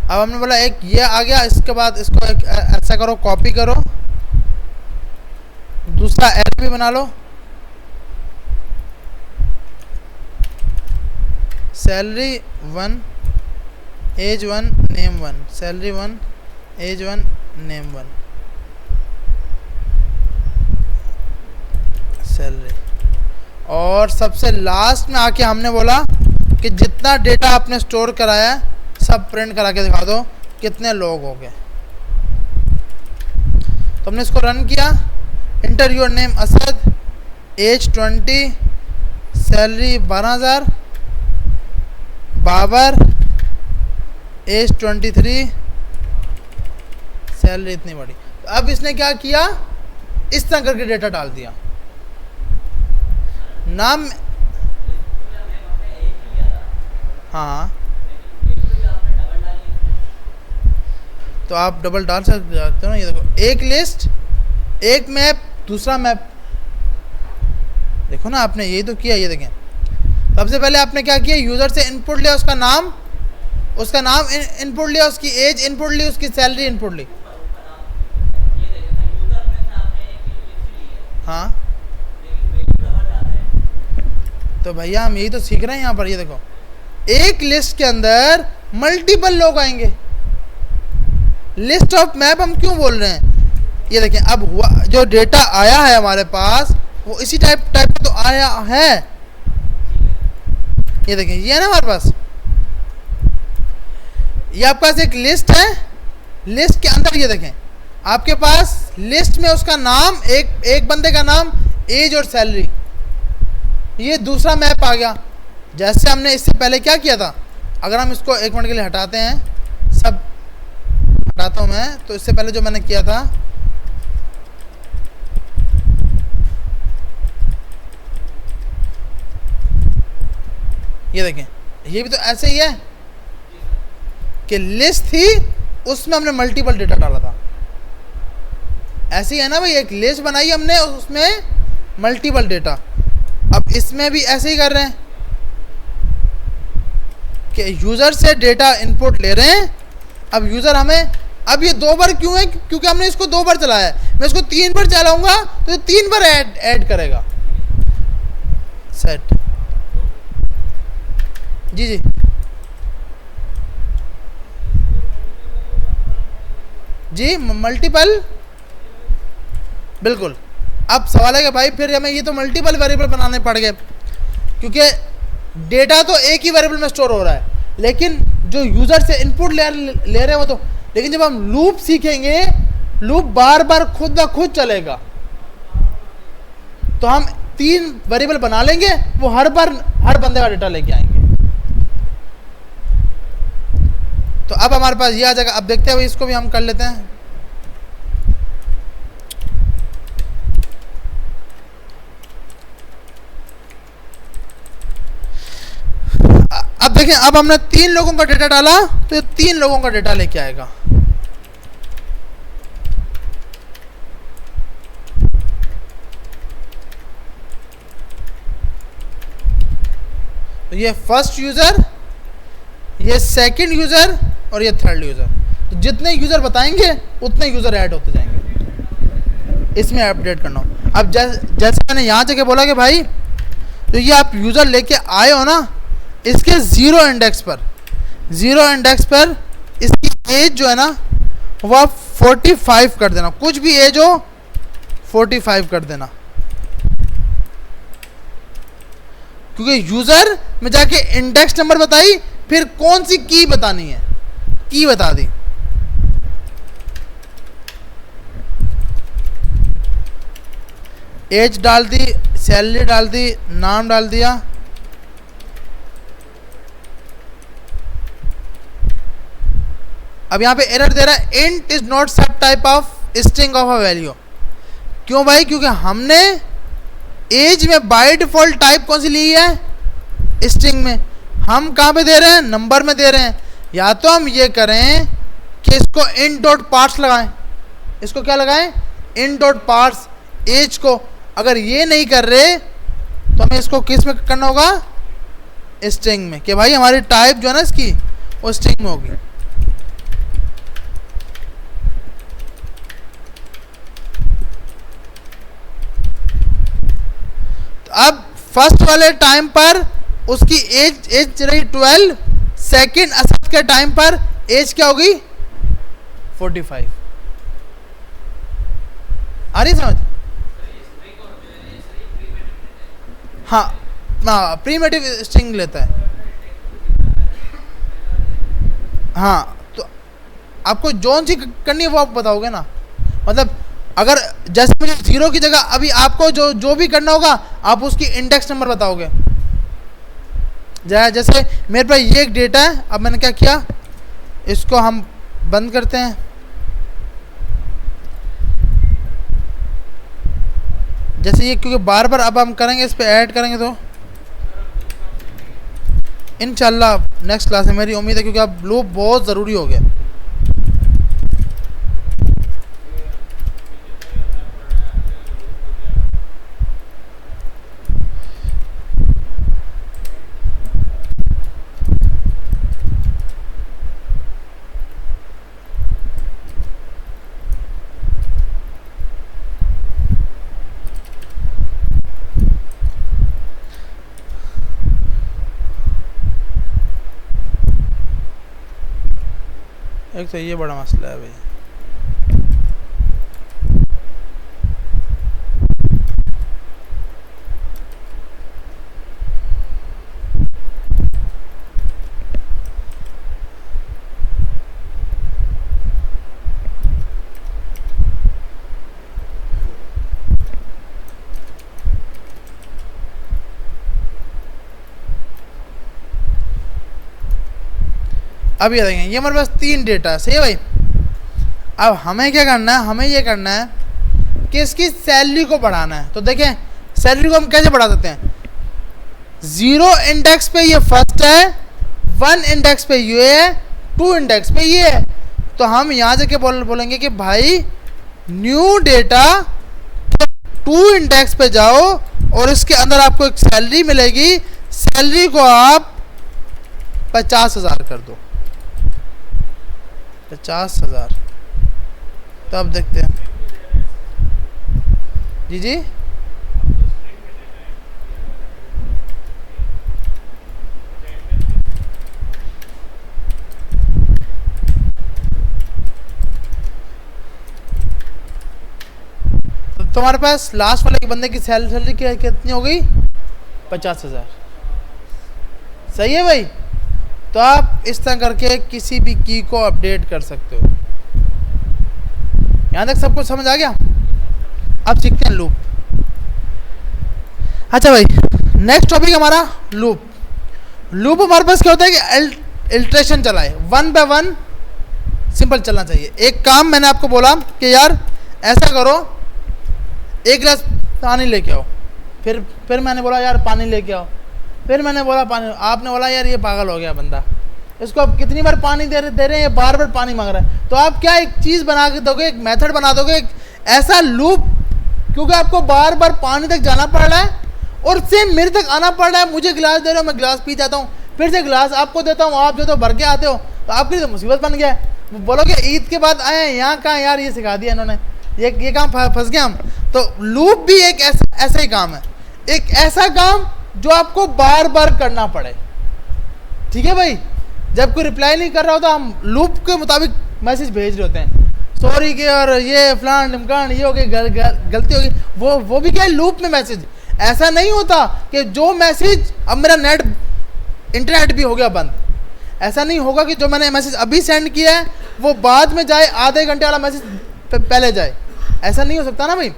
अब हमने बोला एक ये आ गया, इसके बाद इसको एक ऐसा करो, कॉपी करो, दूसरा ऐड भी बना लो, salary 1 age 1 name 1, salary 1 age 1 name 1 salary. और सबसे लास्ट में आके हमने बोला कि जितना डेटा आपने स्टोर कराया है सब प्रिंट करा के दिखा दो कितने लोग हो गए। तो हमने इसको रन किया। Enter your name Asad, age 20, salary 12,000, Babar age 23, salary इतनी बड़ी। तो अब इसने क्या किया, इस तरह करके डेटा डाल दिया। नाम, हाँ, तो आप डबल डाल सकते हो ना। ये देखो, एक लिस्ट, एक मैप, दूसरा मैप। देखो ना, आपने यही तो किया। ये देखें, सबसे पहले आपने क्या किया, यूजर से इनपुट लिया, उसका नाम इनपुट लिया, उसकी एज इनपुट ली, उसकी सैलरी इनपुट ली। हाँ, तो भैया हम यही तो सीख रहे हैं यहाँ पर। ये देखो, एक लिस्ट के अंदर मल्टीपल लोग आएंगे। लिस्ट ऑफ मैप हम क्यों बोल रहे हैं? ये देखें, अब हुआ जो डेटा आया है हमारे पास वो इसी टाइप तो आया है। ये देखें, ये है ना हमारे पास, ये आपके पास एक लिस्ट है। लिस्ट के अंदर ये देखें, आपके पास लिस्ट में उसका नाम, एक बंदे का नाम, एज और सैलरी। ये दूसरा मैप आ गया। जैसे हमने इससे पहले क्या किया था, अगर हम इसको एक मिनट के लिए हटाते हैं, सब हटाता हूँ मैं, तो इससे पहले जो मैंने किया था, ये देखें, ये भी तो ऐसे ही है कि लिस्ट थी, उसमें हमने मल्टीपल डेटा डाला था। ऐसे ही है ना भाई, एक लिस्ट बनाई हमने, उसमें मल्टीपल डेटा। अब इसमें भी ऐसे ही कर रहे हैं कि यूज़र से डेटा इनपुट ले रहे हैं। अब यूज़र हमें, अब ये 2 बार क्यों है, क्योंकि हमने इसको 2 बार चलाया है। मैं इसको 3 बार चलाऊंगा तो 3 बार ऐड करेगा। सेट जी जी जी मल्टीपल, बिल्कुल। अब सवाल है कि भाई फिर हमें ये तो मल्टीपल वेरिएबल बनाने पड़ गए, क्योंकि डेटा तो एक ही वेरिएबल में स्टोर हो रहा है, लेकिन जो यूज़र से इनपुट ले रहे हैं वो तो। लेकिन जब हम लूप सीखेंगे, लूप बार बार खुद ब खुद चलेगा, तो हम 3 वेरिएबल बना लेंगे, वो हर बार हर बंदे का डेटा लेके आएंगे। तो अब हमारे पास ये आ जाएगा। अब देखते हैं भाई, इसको भी हम कर लेते हैं। अब देखें, अब हमने 3 लोगों का डेटा डाला, तो ये 3 लोगों का डेटा लेके आएगा। तो ये फर्स्ट यूजर, ये सेकंड यूजर और ये थर्ड यूजर। तो जितने यूजर बताएंगे उतने यूजर ऐड होते जाएंगे। इसमें अपडेट करना हो। अब जैसे मैंने यहाँ जगह बोला कि भाई, तो ये आप यूजर लेके आए हो ना, इसके 0 इंडेक्स पर इसकी एज जो है ना, वो आप 45 कर देना। कुछ भी एज हो 45 कर देना, क्योंकि यूजर में जाके इंडेक्स नंबर बताई, फिर कौन सी की बतानी है, की बता दी। एज डाल दी, सैलरी डाल दी, नाम डाल दिया। अब यहां पे एरर दे रहा है, इंट इज नॉट सब type of string of a value. क्यों भाई? क्योंकि हमने एज में बाय डिफॉल्ट टाइप कौन सी ली है, स्ट्रिंग में। हम कहां पे दे रहे हैं, नंबर में दे रहे हैं। या तो हम ये करें कि इसको int डॉट पार्ट्स लगाएं, इसको क्या लगाएं, int डॉट पार्ट्स एज को। अगर ये नहीं कर रहे तो हमें इसको किस में करना होगा, स्ट्रिंग में, कि भाई हमारी टाइप जो है ना इसकी, वो स्ट्रिंग में होगी। अब फर्स्ट वाले टाइम पर उसकी एज रही 12, सेकंड असद के टाइम पर एज क्या होगी, 45। आ रही समझ? हाँ हाँ, प्रीमेटिव स्ट्रिंग लेता है। हाँ, तो आपको जोन सी करनी है वो आप बताओगे ना। मतलब अगर जैसे मुझे 0 की जगह अभी आपको जो भी करना होगा, आप उसकी इंडेक्स नंबर बताओगे। जैसे मेरे पास ये एक डेटा है, अब मैंने क्या किया, इसको हम बंद करते हैं। जैसे ये, क्योंकि बार बार अब हम करेंगे, इस पे ऐड करेंगे, तो इंशाल्लाह नेक्स्ट क्लास में मेरी उम्मीद है, क्योंकि अब लूप बहुत ज़रूरी हो गया। एक तो ये बड़ा मसला है भाई। अब ये देखें, ये हमारे पास 3 डेटा है, सही है भाई। अब हमें क्या करना है, हमें ये करना है कि इसकी सैलरी को बढ़ाना है। तो देखें सैलरी को हम कैसे बढ़ा सकते हैं, 0 इंडेक्स पे ये फर्स्ट है, 1 इंडेक्स पे ये है, 2 इंडेक्स पे ये है। तो हम यहाँ जाके बोलेंगे कि भाई न्यू डेटा 2 इंडेक्स पे जाओ और इसके अंदर आपको एक सैलरी मिलेगी, सैलरी को आप 50,000 कर दो, 50,000। तो अब देखते हैं, जी जी तुम्हारे पास लास्ट वाले बंदे की सैलरी कितनी हो गई, 50,000। सही है भाई। तो आप इस तरह करके किसी भी की को अपडेट कर सकते हो। यहाँ तक सब कुछ समझ आ गया। अब सीखते हैं लूप। अच्छा भाई, नेक्स्ट टॉपिक हमारा लूप। लूप हमारे पास क्या होता है कि इल्ट्रेशन चलाए, 1 बाय 1 सिंपल चलना चाहिए। एक काम मैंने आपको बोला कि यार ऐसा करो, 1 गिलास पानी लेके आओ, फिर मैंने बोला यार पानी लेके आओ, फिर मैंने बोला पानी, आपने बोला यार ये पागल हो गया बंदा, इसको अब कितनी बार पानी दे रहे हैं, ये बार बार पानी मांग रहा है। तो आप क्या एक चीज़ बना के दोगे, एक मेथड बना दोगे, एक ऐसा लूप, क्योंकि आपको बार बार पानी तक जाना पड़ रहा है और सेम मेरे तक आना पड़ रहा है। मुझे गिलास दे रहे हो, मैं गिलास पी जाता हूँ, फिर से गिलास आपको देता हूँ, आप जो तो भर के आते हो, तो आपके लिए तो मुसीबत बन गया है। बोलोगे ईद के बाद आए हैं, यहाँ कहाँ यार ये सिखा दिया इन्होंने, ये काम फंस गया हम। तो लूप भी एक ऐसा ही काम है, एक ऐसा काम जो आपको बार बार करना पड़े। ठीक है भाई, जब कोई रिप्लाई नहीं कर रहा होता, हम लूप के मुताबिक मैसेज भेज रहे होते हैं, सॉरी कि और ये फलान ढिमकान ये हो गई, गलती होगी, वो भी क्या है लूप में मैसेज। ऐसा नहीं होता कि जो मैसेज, अब मेरा इंटरनेट भी हो गया बंद, ऐसा नहीं होगा कि जो मैंने मैसेज अभी सेंड किया है वो बाद में जाए, आधे घंटे वाला मैसेज पहले जाए, ऐसा नहीं हो सकता ना भाई।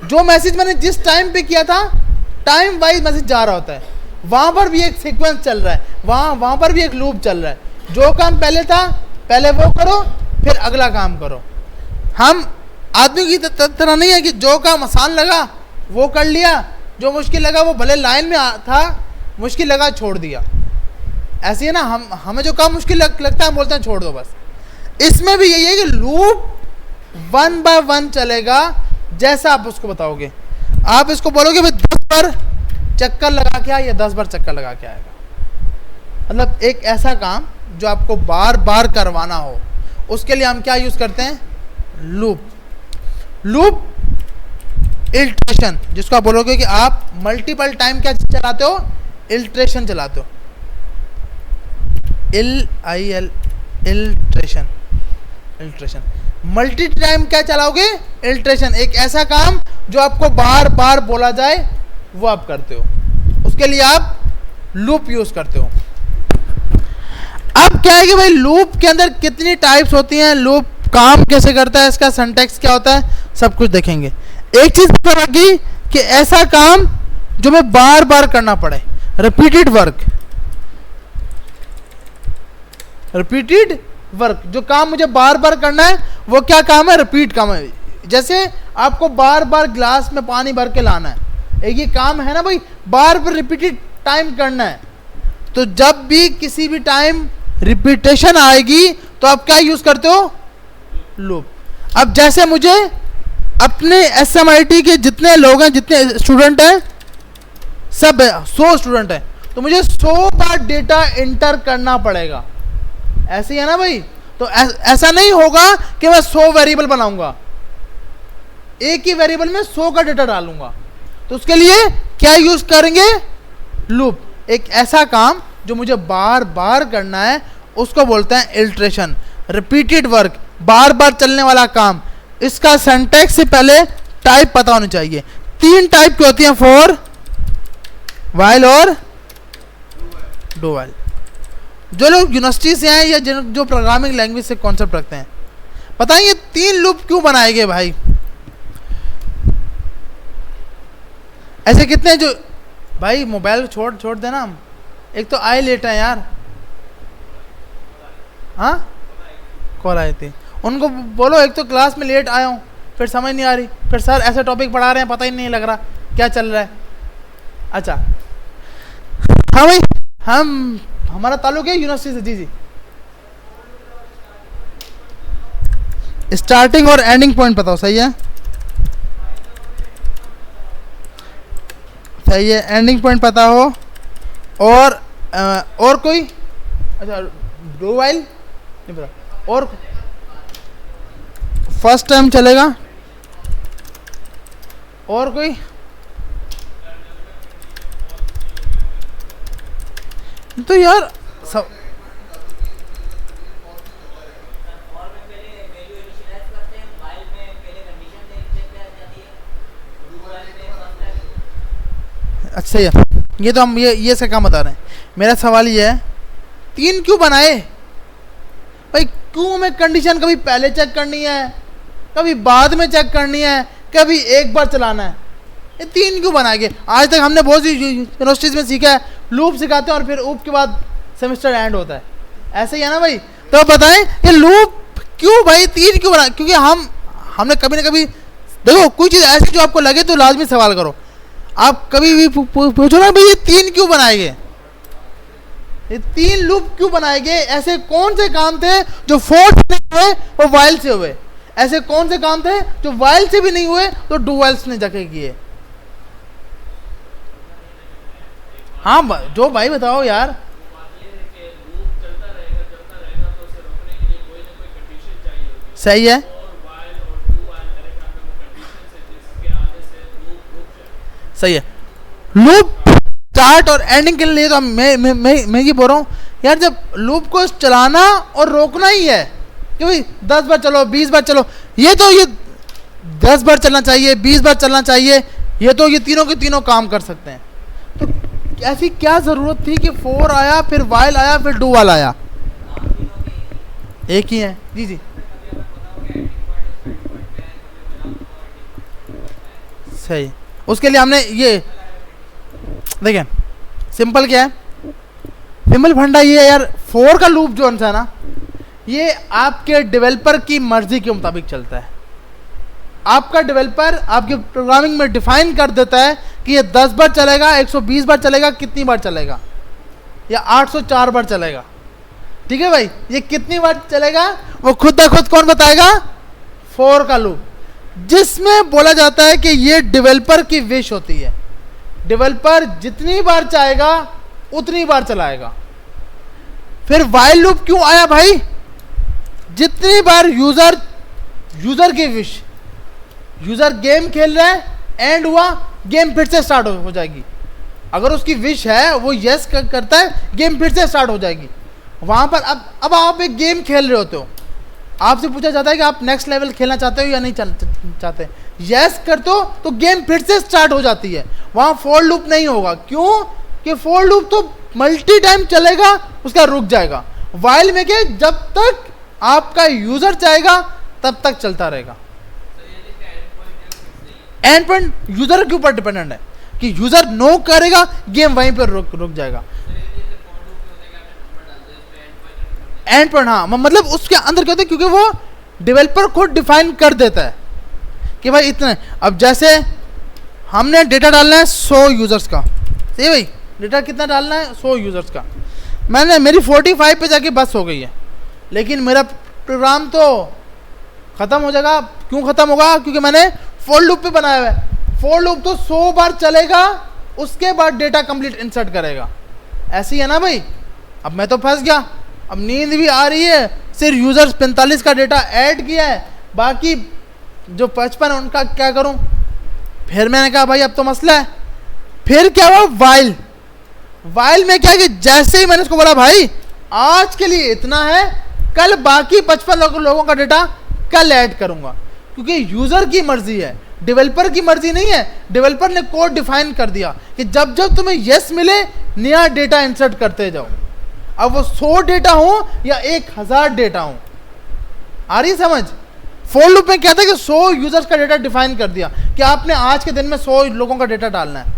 जो मैसेज मैंने जिस टाइम पे किया था, टाइम वाइज मैसेज जा रहा होता है, वहाँ पर भी एक सीक्वेंस चल रहा है, वहाँ पर भी एक लूप चल रहा है। जो काम पहले था पहले वो करो, फिर अगला काम करो। हम आदमी की तरह नहीं है कि जो काम आसान लगा वो कर लिया, जो मुश्किल लगा वो भले लाइन में था, मुश्किल लगा छोड़ दिया। ऐसे ही ना, हमें जो काम मुश्किल लगता है हम बोलते हैं छोड़ दो बस। इसमें भी यही है कि लूप 1 बाय 1 चलेगा, जैसा आप उसको बताओगे। आप इसको बोलोगे भाई 10 बार चक्कर लगा के आए, या 10 बार चक्कर लगा के आएगा। मतलब एक ऐसा काम जो आपको बार बार करवाना हो, उसके लिए हम क्या यूज करते हैं, लूप इल्ट्रेशन, जिसको आप बोलोगे कि आप मल्टीपल टाइम क्या चलाते हो, इल्ट्रेशन चलाते हो, इल्ट्रेशन। मल्टी टाइम क्या चलाओगे, इल्ट्रेशन। एक ऐसा काम जो आपको बार बार बोला जाए वो आप करते हो, उसके लिए आप लूप यूज करते हो। अब क्या है कि भाई लूप के अंदर कितनी टाइप्स होती हैं, लूप काम कैसे करता है, इसका सिंटैक्स क्या होता है, सब कुछ देखेंगे। एक चीज पता लगी कि ऐसा काम जो मैं बार बार करना पड़े, रिपीटेड वर्क, जो काम मुझे बार बार करना है वो क्या काम है, रिपीट काम है। जैसे आपको बार बार ग्लास में पानी भर के लाना है, एक ये काम है ना भाई, बार बार रिपीटेड टाइम करना है। तो जब भी किसी भी टाइम रिपीटेशन आएगी तो आप क्या यूज करते हो, लूप। अब जैसे मुझे अपने SMIT के जितने लोग हैं, जितने स्टूडेंट हैं, सब 100 स्टूडेंट हैं, तो मुझे 100 बार डेटा इंटर करना पड़ेगा। ऐसे ही है ना भाई। तो ऐसा नहीं होगा कि मैं 100 वेरिएबल बनाऊंगा, एक ही वेरिएबल में 100 का डेटा डालूंगा। तो उसके लिए क्या यूज करेंगे, लूप। एक ऐसा काम जो मुझे बार बार करना है उसको बोलते हैं इल्ट्रेशन, रिपीटेड वर्क, बार बार चलने वाला काम। इसका सिंटैक्स से पहले टाइप पता होनी चाहिए। 3 टाइप की होती हैं, फॉर, व्हाइल और डू व्हाइल। जो लोग यूनिवर्सिटी से हैं या जो प्रोग्रामिंग लैंग्वेज से कॉन्सेप्ट रखते हैं, पता है ये 3 लूप क्यों बनाए गए भाई। ऐसे कितने जो भाई मोबाइल छोड़ देना, हम एक तो आए लेट है यार, हाँ कॉल आई थी, उनको बोलो एक तो क्लास में लेट आया हूँ, फिर समझ नहीं आ रही, फिर सर ऐसे टॉपिक पढ़ा रहे हैं पता ही नहीं लग रहा क्या चल रहा है। अच्छा हाँ भाई, हमारा ताल्लुक है यूनिवर्सिटी से। जी जी, स्टार्टिंग और एंडिंग पॉइंट बताओ। सही है, सही है, एंडिंग पॉइंट पता हो। और कोई, अच्छा डू वाइल नहीं पता, और फर्स्ट टाइम चलेगा, और कोई तो यार सब अच्छा यार, ये तो हम ये इसका काम बता रहे हैं। मेरा सवाल ये है, 3 क्यों बनाए भाई? क्यों हमें कंडीशन कभी पहले चेक करनी है, कभी बाद में चेक करनी है, कभी एक बार चलाना है? ये 3 क्यों बनाएंगे? आज तक हमने बहुत सी यूनिवर्सिटीज़ में सीखा है, लूप सिखाते हैं और फिर ऊप के बाद सेमेस्टर एंड होता है, ऐसे ही है ना भाई? तो बताएं ये लूप क्यों भाई 3 क्यों बनाए? क्योंकि हमने कभी ना कभी, देखो कोई चीज़ ऐसी जो आपको लगे तो लाजमी सवाल करो। आप कभी भी पूछो ना भाई ये 3 क्यों बनाए गए, ये 3 लूप क्यों बनाए गए? ऐसे कौन से काम थे जो फोर से नहीं हुए वो वाइल से हुए? ऐसे कौन से काम थे जो वाइल से भी नहीं हुए तो डू वाइल्स ने जाके किए? हाँ जो भाई बताओ यार। सही है, सही है। लूप स्टार्ट और एंडिंग के लिए तो मैं ये बोल रहा हूँ यार, जब लूप को चलाना और रोकना ही है कि भाई 10 बार चलो 20 बार चलो, ये 10 बार चलना चाहिए, 20 बार चलना चाहिए, ये तो ये तीनों के तीनों काम कर सकते हैं। तो ऐसी क्या ज़रूरत थी कि फोर आया, फिर वाइल आया, फिर डू वाइल आया? एक ही है। जी जी, सही। उसके लिए हमने ये देखें, सिंपल क्या है, सिंपल फंडा ये है यार, फोर का लूप जो है ना, ये आपके डेवलपर की मर्जी के मुताबिक चलता है। आपका डेवलपर आपके प्रोग्रामिंग में डिफाइन कर देता है कि ये 10 बार चलेगा, 120 बार चलेगा, कितनी बार चलेगा, या 804 बार चलेगा। ठीक है भाई, ये कितनी बार चलेगा वो खुद ब खुद कौन बताएगा? फोर का लूप, जिसमें बोला जाता है कि ये डेवलपर की विश होती है, डेवलपर जितनी बार चाहेगा उतनी बार चलाएगा। फिर वाइल लूप क्यों आया भाई? जितनी बार यूजर की विश, यूजर गेम खेल रहा है, एंड हुआ, गेम फिर से स्टार्ट हो जाएगी। अगर उसकी विश है, वो यस करता है, गेम फिर से स्टार्ट हो जाएगी। वहां पर अब आप एक गेम खेल रहे होते हो, आपसे पूछा जाता है कि आप नेक्स्ट लेवल खेलना चाहते हो या नहीं चाहते, यस कर तो गेम फिर से स्टार्ट हो जाती है। वहां फॉर लूप नहीं होगा। क्यों? कि फॉर लूप तो मल्टी टाइम चलेगा, उसका रुक जाएगा। वाइल में के जब तक आपका यूजर चाहेगा तब तक चलता रहेगा। एंड पॉइंट यूजर के ऊपर डिपेंडेंट है कि यूजर नो करेगा, गेम वहीं पर रुक जाएगा। एंड पॉइंट, हाँ, मतलब उसके अंदर क्या होता है, क्योंकि वो डेवलपर खुद डिफाइन कर देता है कि भाई इतने, अब जैसे हमने डेटा डालना है 100 यूजर्स का, सही भाई, डेटा कितना डालना है? 100 यूजर्स का। मेरी 45 पे जाके बस हो गई है, लेकिन मेरा प्रोग्राम तो ख़त्म हो जाएगा। क्यों ख़त्म होगा? क्योंकि मैंने फॉर लूप पे बनाया हुआ है। फॉर लूप तो 100 बार चलेगा, उसके बाद डेटा कंप्लीट इंसर्ट करेगा। ऐसे ही है ना भाई? अब मैं तो फंस गया, अब नींद भी आ रही है, सिर्फ यूजर्स 45 का डेटा ऐड किया है, बाकी जो 55 है उनका क्या करूं? फिर मैंने कहा भाई अब तो मसला है। फिर क्या हुआ? वाइल में क्या है कि जैसे ही मैंने उसको बोला भाई आज के लिए इतना है, कल बाकी 55 लोगों का डेटा कल ऐड करूंगा, क्योंकि यूजर की मर्जी है, डेवलपर की मर्जी नहीं है। डेवलपर ने कोड डिफाइन कर दिया कि जब जब तुम्हें यस मिले नया डेटा इंसर्ट करते जाओ। अब वो 100 डेटा हो या 1000 डेटा हो, आ रही समझ? फॉर लूप में क्या था कि 100 यूजर्स का डेटा डिफाइन कर दिया कि आपने आज के दिन में 100 लोगों का डेटा डालना है।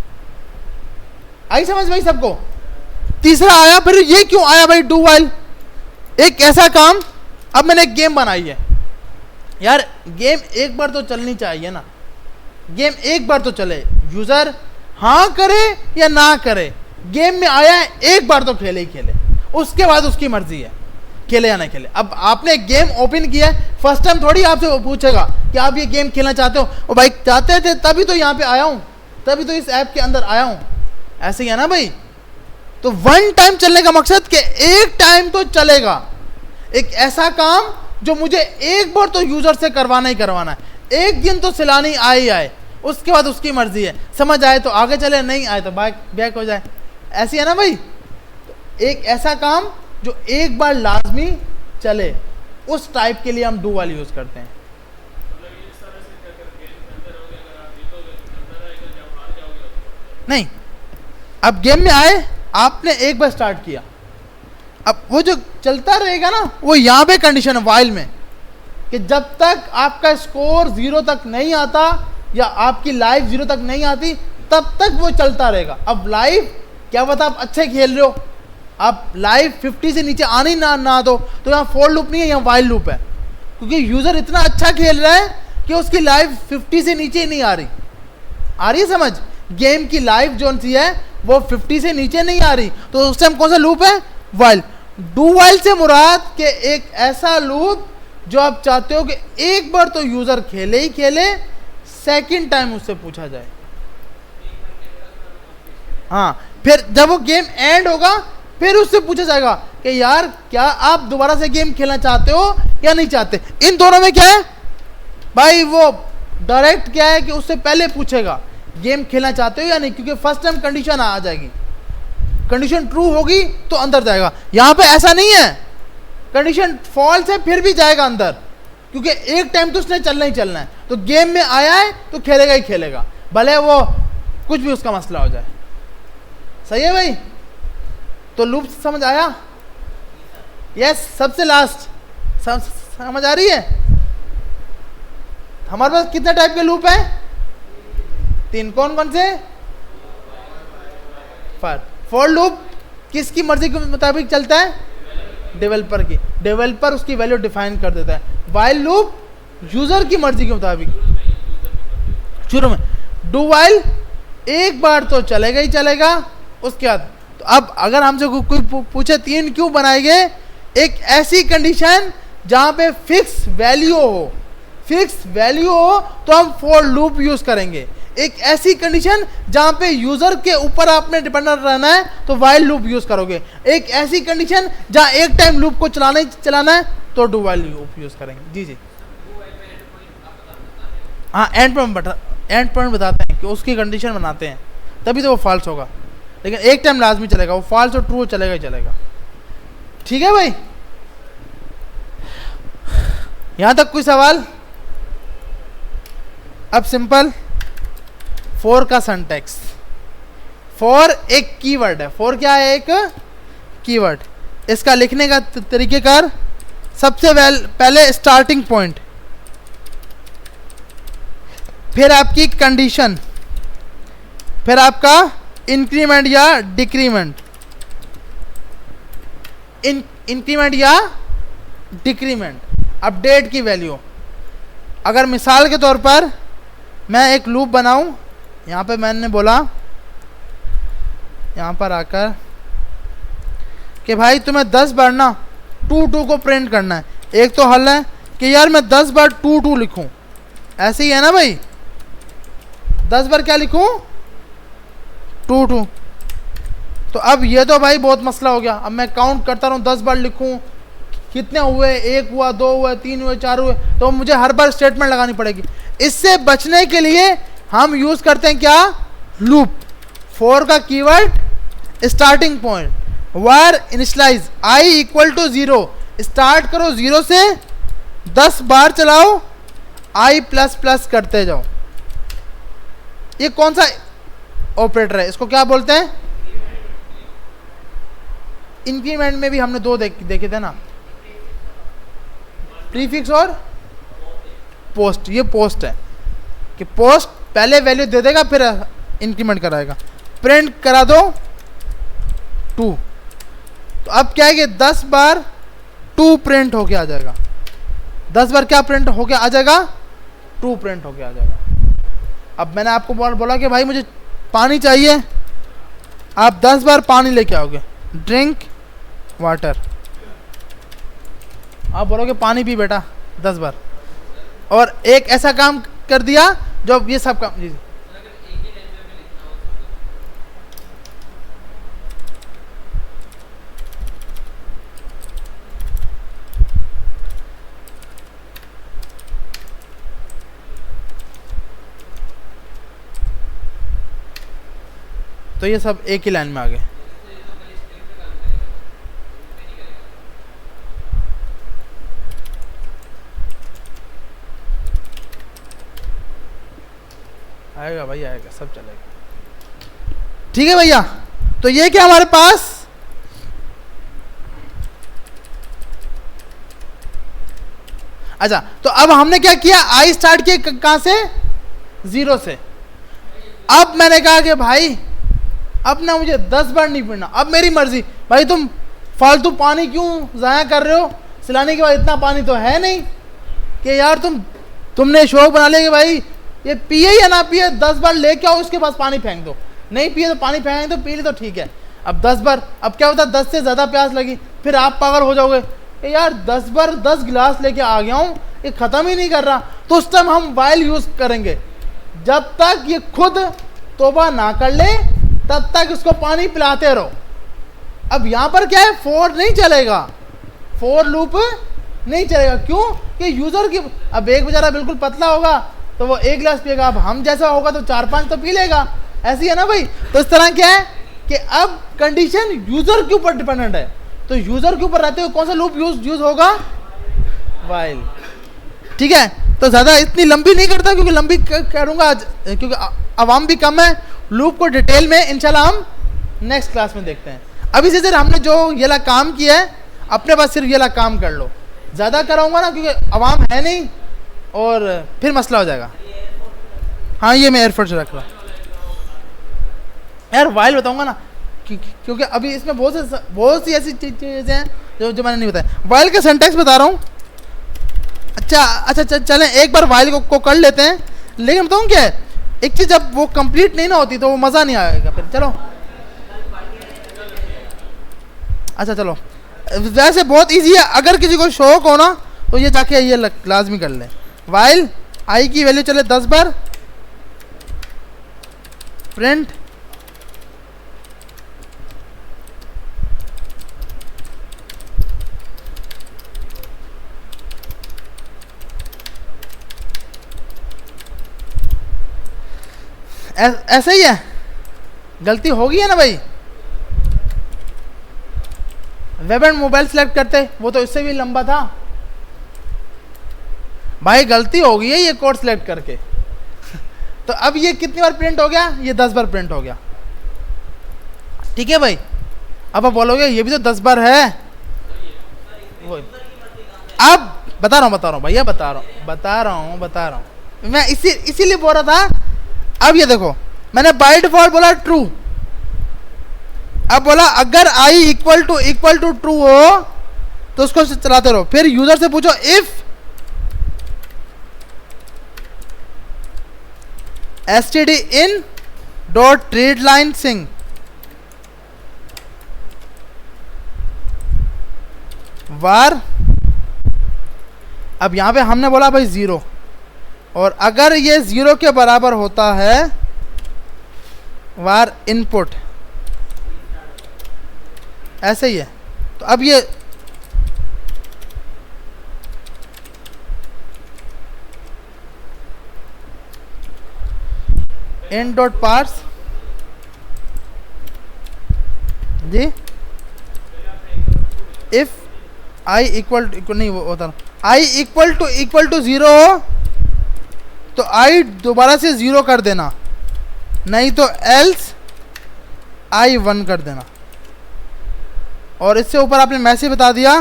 आई समझ भाई सबको? तीसरा आया, फिर ये क्यों आया भाई डू वाइल? एक ऐसा काम, अब मैंने एक गेम बनाई है यार, गेम एक बार तो चलनी चाहिए ना, गेम एक बार तो चले, यूजर हाँ करे या ना करे, गेम में आया है एक बार तो खेले ही खेले, उसके बाद उसकी मर्जी है खेले या नहीं खेले। अब आपने गेम ओपन किया है, फर्स्ट टाइम थोड़ी आपसे पूछेगा कि आप ये गेम खेलना चाहते हो, और भाई चाहते थे तभी तो यहाँ पे आया हूँ, तभी तो इस ऐप के अंदर आया हूँ, ऐसे ही है ना भाई। तो वन टाइम चलने का मकसद कि एक टाइम तो चलेगा, एक ऐसा काम जो मुझे एक बार तो यूजर से करवाना ही करवाना है, एक दिन तो सिलानी आए ही आए, उसके बाद उसकी मर्जी है, समझ आए तो आगे चले, नहीं आए तो बैक हो जाए, ऐसी है ना भाई। तो एक ऐसा काम जो एक बार लाजमी चले, उस टाइप के लिए हम डू वाइल यूज करते हैं। नहीं, अब गेम में आए, आपने एक बार स्टार्ट किया, अब वो जो चलता रहेगा ना, वो यहाँ पे कंडीशन है वाइल में कि जब तक आपका स्कोर 0 तक नहीं आता या आपकी लाइफ 0 तक नहीं आती, तब तक वो चलता रहेगा। अब लाइफ क्या पता आप अच्छे खेल रहे हो, आप लाइफ 50 से नीचे आनी ना दो, तो यहाँ फोर लूप नहीं है, यहाँ वाइल लूप है, क्योंकि यूजर इतना अच्छा खेल रहा है कि उसकी लाइफ 50 से नीचे नहीं आ रही है समझ। गेम की लाइफ जो सी है वो 50 से नीचे नहीं आ रही, तो उस टाइम कौन सा लूप है, वाइल। डू वाइल से मुराद के एक ऐसा लूप जो आप चाहते हो कि एक बार तो यूजर खेले ही खेले, सेकंड टाइम उससे पूछा जाए। हाँ, फिर जब वो गेम एंड होगा फिर उससे पूछा जाएगा कि यार क्या आप दोबारा से गेम खेलना चाहते हो या नहीं चाहते। इन दोनों में क्या है भाई, वो डायरेक्ट क्या है कि उससे पहले पूछेगा गेम खेलना चाहते हो या नहीं, क्योंकि फर्स्ट टाइम कंडीशन आ जाएगी, कंडीशन ट्रू होगी तो अंदर जाएगा। यहां पे ऐसा नहीं है, कंडीशन फॉल्स है फिर भी जाएगा अंदर, क्योंकि एक टाइम तो उसने चलना ही चलना है, तो गेम में आया है तो खेलेगा ही खेलेगा, भले वो कुछ भी उसका मसला हो जाए। सही है भाई, तो लूप समझ आया? यस, सबसे लास्ट समझ आ रही है? हमारे पास कितने टाइप के लूप है? 3। कौन कौन से? फॉर लूप किसकी मर्जी के मुताबिक चलता है? डेवलपर की, डेवलपर उसकी वैल्यू डिफाइन कर देता है। वाइल लूप यूजर की मर्जी के मुताबिक शुरू में। डू वाइल एक बार तो चलेगा ही चलेगा, उसके बाद तो अब अगर हमसे कोई पूछे 3 क्यों बनाए गए, एक ऐसी कंडीशन जहां पे फिक्स वैल्यू हो, फिक्स वैल्यू हो तो हम फॉर लूप यूज करेंगे। एक ऐसी कंडीशन जहां पे यूजर के ऊपर आपने डिपेंडेंट रहना है तो वाइल लूप यूज करोगे। एक ऐसी कंडीशन जहां एक टाइम लूप को चलाना है तो डू वाइल लूप यूज करेंगे। जी जी हाँ, एंड पॉइंट बताते हैं कि उसकी कंडीशन बनाते हैं, तभी तो वो फॉल्स होगा, लेकिन एक टाइम लाजमी चलेगा, वो फॉल्स और ट्रू चलेगा ही चलेगा। ठीक है भाई, यहां तक कोई सवाल? अब सिंपल फॉर का सिंटैक्स। फॉर एक कीवर्ड है, फॉर क्या है? एक कीवर्ड। इसका लिखने का तरीकेकार, सबसे पहले स्टार्टिंग पॉइंट, फिर आपकी कंडीशन, फिर आपका इंक्रीमेंट या डिक्रीमेंट, इंक्रीमेंट या डिक्रीमेंट, अपडेट की वैल्यू। अगर मिसाल के तौर पर मैं एक लूप बनाऊं, यहाँ पे मैंने बोला यहाँ पर आकर कि भाई तुम्हें 10 बार ना 2 को प्रिंट करना है। एक तो हल है कि यार मैं 10 बार 2 लिखूं, ऐसे ही है ना भाई, 10 बार क्या लिखूं? 2। तो अब ये तो भाई बहुत मसला हो गया, अब मैं काउंट करता रहूं 10 बार लिखूं, कितने हुए? 1 हुआ, 2 हुए, 3 हुए, 4 हुए, तो मुझे हर बार स्टेटमेंट लगानी पड़ेगी। इससे बचने के लिए हम यूज करते हैं क्या? लूप। फॉर का keyword starting point, var initialize i equal to 0, start करो 0 से, 10 बार चलाओ, i प्लस करते जाओ। ये कौन सा ऑपरेटर है? इसको क्या बोलते हैं? इंक्रीमेंट में भी हमने 2 देखे थे ना, प्रीफिक्स और पोस्ट। ये पोस्ट है कि पोस्ट पहले वैल्यू दे देगा फिर इंक्रीमेंट कराएगा। प्रिंट करा दो 2, तो अब क्या है कि 10 बार 2 प्रिंट होके आ जाएगा। 10 बार क्या प्रिंट होके आ जाएगा? 2 प्रिंट होके आ जाएगा। अब मैंने आपको बोला कि भाई मुझे पानी चाहिए, आप 10 बार पानी लेके आओगे, ड्रिंक वाटर, आप बोलोगे पानी पी बेटा 10 बार, और एक ऐसा काम कर दिया जो ये सब काम। जी तो ये सब एक ही लाइन में आ गए। आएगा भाई आएगा, सब चलेगा। ठीक है भैया, तो ये क्या हमारे पास अच्छा, तो अब हमने क्या किया, आई स्टार्ट किया कहां से? 0 से। अब मैंने कहा कि भाई अब ना मुझे 10 बार नहीं पीना, अब मेरी मर्जी। भाई तुम फालतू पानी क्यों जाया कर रहे हो, सिलाने के बाद इतना पानी तो है नहीं कि यार तुमने शौक बना लिया कि भाई ये पिए या ना पिए 10 बार लेके आओ, उसके पास पानी फेंक दो, नहीं पिए तो पानी फेंक दो, पी ले तो ठीक है। अब 10 बार, अब क्या होता है 10 से ज़्यादा प्यास लगी, फिर आप पागल हो जाओगे यार 10 बार 10 गिलास लेके आ गया हूँ, ये ख़त्म ही नहीं कर रहा। तो उस टाइम हम वाइल यूज़ करेंगे, जब तक ये खुद तौबा ना कर ले तब तक इसको पानी पिलाते रहो। अब यहाँ पर क्या है, फोर नहीं चलेगा, फोर लूप नहीं चलेगा। क्यों? कि यूज़र की, अब एक बेचारा बिल्कुल पतला होगा तो वो 1 गिलास पिएगा, अब हम जैसा होगा तो 4-5 तो पी लेगा, ऐसी है ना भाई। तो इस तरह क्या है कि अब कंडीशन यूज़र के ऊपर डिपेंडेंट है, तो यूज़र के ऊपर रहते हुए कौन सा लूप यूज होगा? वाइल। ठीक है, तो ज़्यादा इतनी लंबी नहीं करता क्योंकि लंबी करूँगा क्योंकि आवाम भी कम है। लूप को डिटेल में इंशाल्लाह हम नेक्स्ट क्लास में देखते हैं। अभी से हमने जो ये ला काम किया है, अपने पास सिर्फ ये ला काम कर लो, ज़्यादा कराऊंगा ना क्योंकि आवाम है नहीं और फिर मसला हो जाएगा। हाँ ये मैं एयरफोर्स रख रहा यार, वाइल बताऊंगा ना क्योंकि अभी इसमें बहुत सी ऐसी चीज़ें हैं जो मैंने नहीं बताया। वाइल का सिंटैक्स बता रहा हूँ। अच्छा चलें एक बार वाइल को कर लेते हैं, लेकिन बताऊँ क्या है, एक चीज़ जब वो कंप्लीट नहीं ना होती तो वो मज़ा नहीं आएगा फिर। चलो अच्छा चलो, वैसे बहुत इजी है, अगर किसी को शौक हो ना तो ये जाके ये लाजमी कर ले। वाइल आई की वैल्यू चले 10 बार, प्रिंट ऐसे ही है, गलती होगी है ना भाई। वेब एंड मोबाइल सेलेक्ट करते, वो तो इससे भी लंबा था भाई, गलती हो गई है ये कोड सेलेक्ट करके। तो अब ये कितनी बार प्रिंट हो गया? ये 10 बार प्रिंट हो गया। ठीक है भाई, अब आप बोलोगे ये भी तो 10 बार है। वो अब बता रहा हूँ भैया, बता रहा हूँ मैं इसीलिए बोल रहा था। अब ये देखो, मैंने बाय डिफॉल्ट बोला ट्रू, अब बोला अगर आई इक्वल टू ट्रू हो तो उसको चलाते रहो। फिर यूजर से पूछो if std in dot read line sync, var, अब यहां पे हमने बोला भाई 0, और अगर ये 0 के बराबर होता है वार इनपुट, ऐसे ही है। तो अब ये इन डॉट पार्स जी, इफ आई इक्वल नहीं वो होता, आई इक्वल टू 0 हो तो आई दोबारा से 0 कर देना, नहीं तो एल्स आई 1 कर देना। और इससे ऊपर आपने मैसेज बता दिया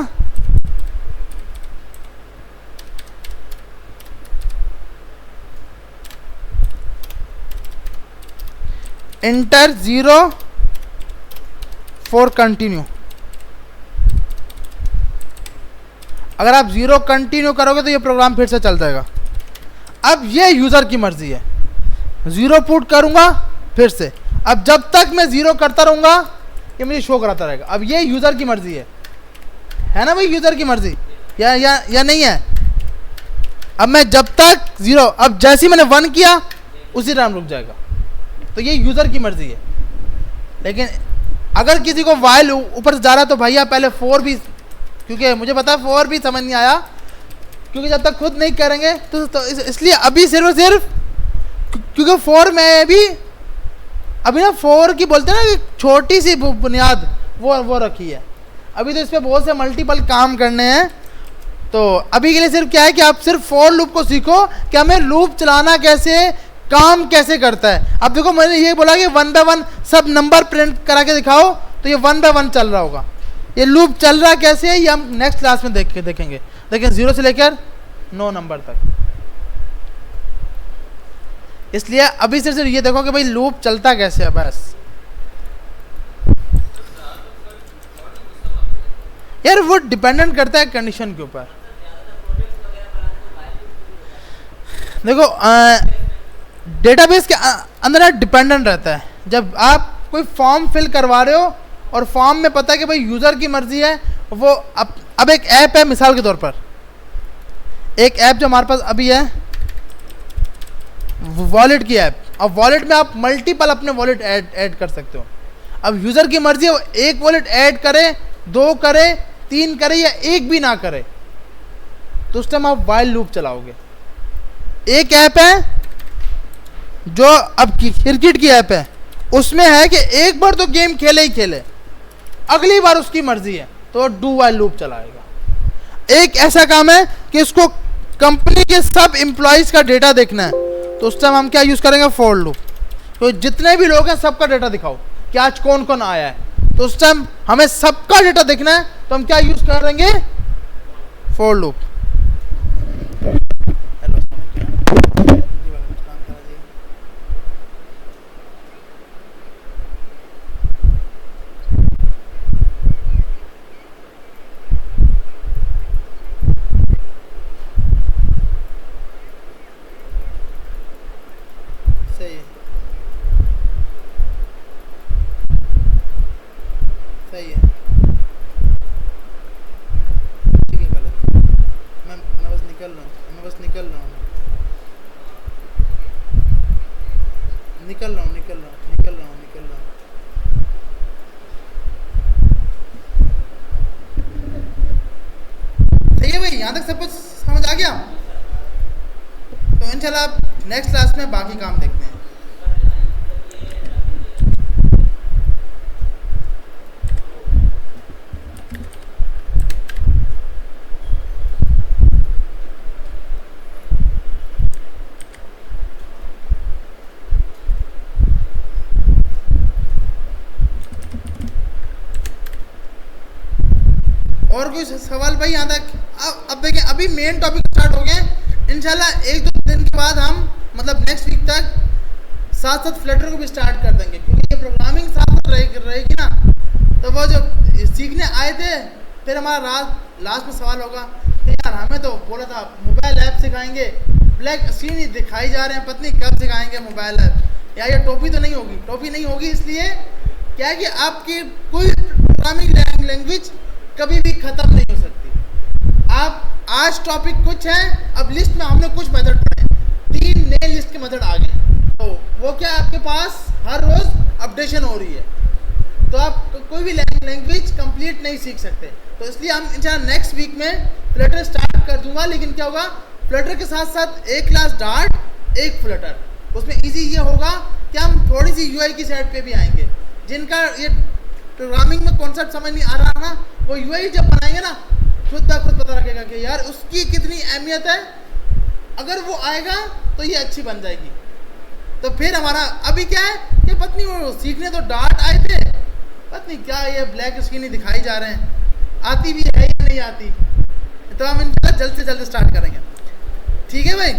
इंटर 0 फॉर कंटिन्यू। अगर आप 0 कंटिन्यू करोगे तो ये प्रोग्राम फिर से चल जाएगा। अब ये यूज़र की मर्जी है, 0 पुट करूँगा फिर से। अब जब तक मैं 0 करता रहूँगा ये मुझे शो कराता रहेगा। अब ये यूज़र की मर्जी है ना भाई, यूज़र की मर्जी या नहीं है। अब मैं जब तक 0, अब जैसे ही मैंने 1 किया उसी टाइम रुक जाएगा। तो ये यूज़र की मर्जी है। लेकिन अगर किसी को वाइल ऊपर से जा रहा है तो भैया पहले 4 भी, क्योंकि मुझे पता है 4 भी समझ नहीं आया, क्योंकि जब तक खुद नहीं करेंगे तो इसलिए अभी सिर्फ क्योंकि 4 में भी अभी ना 4 की बोलते हैं ना कि छोटी सी बुनियाद वो रखी है। अभी तो इस पर बहुत से मल्टीपल काम करने हैं। तो अभी के लिए सिर्फ क्या है कि आप सिर्फ फॉर लूप को सीखो कि हमें लूप चलाना कैसे, काम कैसे करता है। अब देखो मैंने ये बोला कि 1 बाय 1 सब नंबर प्रिंट करा के दिखाओ, तो ये 1 बाय 1 चल रहा होगा। ये लूप चल रहा कैसे है ये हम नेक्स्ट क्लास में देखेंगे। लेकिन 0 से लेकर 9 नंबर तक। इसलिए अभी सिर्फ ये देखो कि भाई लूप चलता कैसे है बस। यार वो डिपेंडेंट करता है कंडीशन के ऊपर। देखो डेटाबेस के अंदर डिपेंडेंट रहता है। जब आप कोई फॉर्म फिल करवा रहे हो और फॉर्म में पता है कि भाई यूज़र की मर्जी है, वो अब एक ऐप है, मिसाल के तौर पर एक ऐप जो हमारे पास अभी है वॉलेट की ऐप। अब वॉलेट में आप मल्टीपल अपने वॉलेट ऐड कर सकते हो। अब यूज़र की मर्जी है वो एक वॉलेट ऐड करे, 2 करे, 3 करे या एक भी ना करे, तो उस टाइम आप वाइल लूप चलाओगे। एक ऐप है जो अब क्रिकेट की ऐप है, उसमें है कि एक बार तो गेम खेले ही खेले, अगली बार उसकी मर्जी है तो डू वाइल लूप चलाएगा। एक ऐसा काम है कि इसको कंपनी के सब एम्प्लॉयज़ का डेटा देखना है, तो उस टाइम हम क्या यूज़ करेंगे, फॉर लूप। तो जितने भी लोग हैं सबका डेटा दिखाओ कि आज कौन कौन आया है, तो उस टाइम हमें सबका डेटा देखना है, तो हम क्या यूज़ करेंगे, फॉर लूप। सही है, ठीक है, गलत। मैं बस निकल रहा हूँ, निकल रहा हूँ। सही है भाई, यहाँ तक सब कुछ समझ आ गया। तो इंशाल्लाह आप नेक्स्ट क्लास में बाकी काम देखते हैं। और कोई सवाल भाई यहाँ तक? अब देखें, अभी मेन टॉपिक स्टार्ट हो गए। इंशाल्लाह 1-2 दिन के बाद हम मतलब नेक्स्ट वीक तक साथ साथ फ्लटर को भी स्टार्ट कर देंगे, क्योंकि ये प्रोग्रामिंग साथ साथ रहेगी ना। तो वो जो सीखने आए थे, फिर हमारा लास्ट में सवाल होगा कि यार हमें तो बोला था मोबाइल ऐप सिखाएंगे, ब्लैक स्क्रीन ही दिखाई जा रहे हैं, पता नहीं कब सिखाएंगे मोबाइल ऐप। या ये टॉपिक तो नहीं होगी। इसलिए क्या है कि आपकी कोई प्रोग्रामिंग लैंग्वेज कभी भी ख़त्म नहीं हो सकती। आप आज टॉपिक कुछ है, अब लिस्ट में हमने कुछ मेथड पढ़े, 3 नए लिस्ट के मेथड आ गए, तो वो क्या आपके पास हर रोज़ अपडेशन हो रही है, तो आप कोई भी लैंग्वेज कंप्लीट नहीं सीख सकते। तो इसलिए हम इंशाल्लाह नेक्स्ट वीक में फ्लटर स्टार्ट कर दूंगा। लेकिन क्या होगा, फ्लटर के साथ साथ एक क्लास डार्ट, एक फ्लटर। उसमें ईजी ये होगा कि हम थोड़ी सी यूआई की साइड पे भी आएंगे। जिनका ये प्रोग्रामिंग में कॉन्सेप्ट समझ नहीं आ रहा ना, वो यूआई जब बनाएंगे ना खुद पता रखेगा कि यार उसकी कितनी अहमियत है। अगर वो आएगा तो ये अच्छी बन जाएगी। तो फिर हमारा अभी क्या है कि पत्नी वो सीखने तो डार्ट आए थे, पत्नी क्या ये ब्लैक स्क्रीन ही दिखाई जा रहे हैं, आती भी है या नहीं आती। तो हम इनशाला जल्द से जल्द स्टार्ट करेंगे। ठीक है भाई।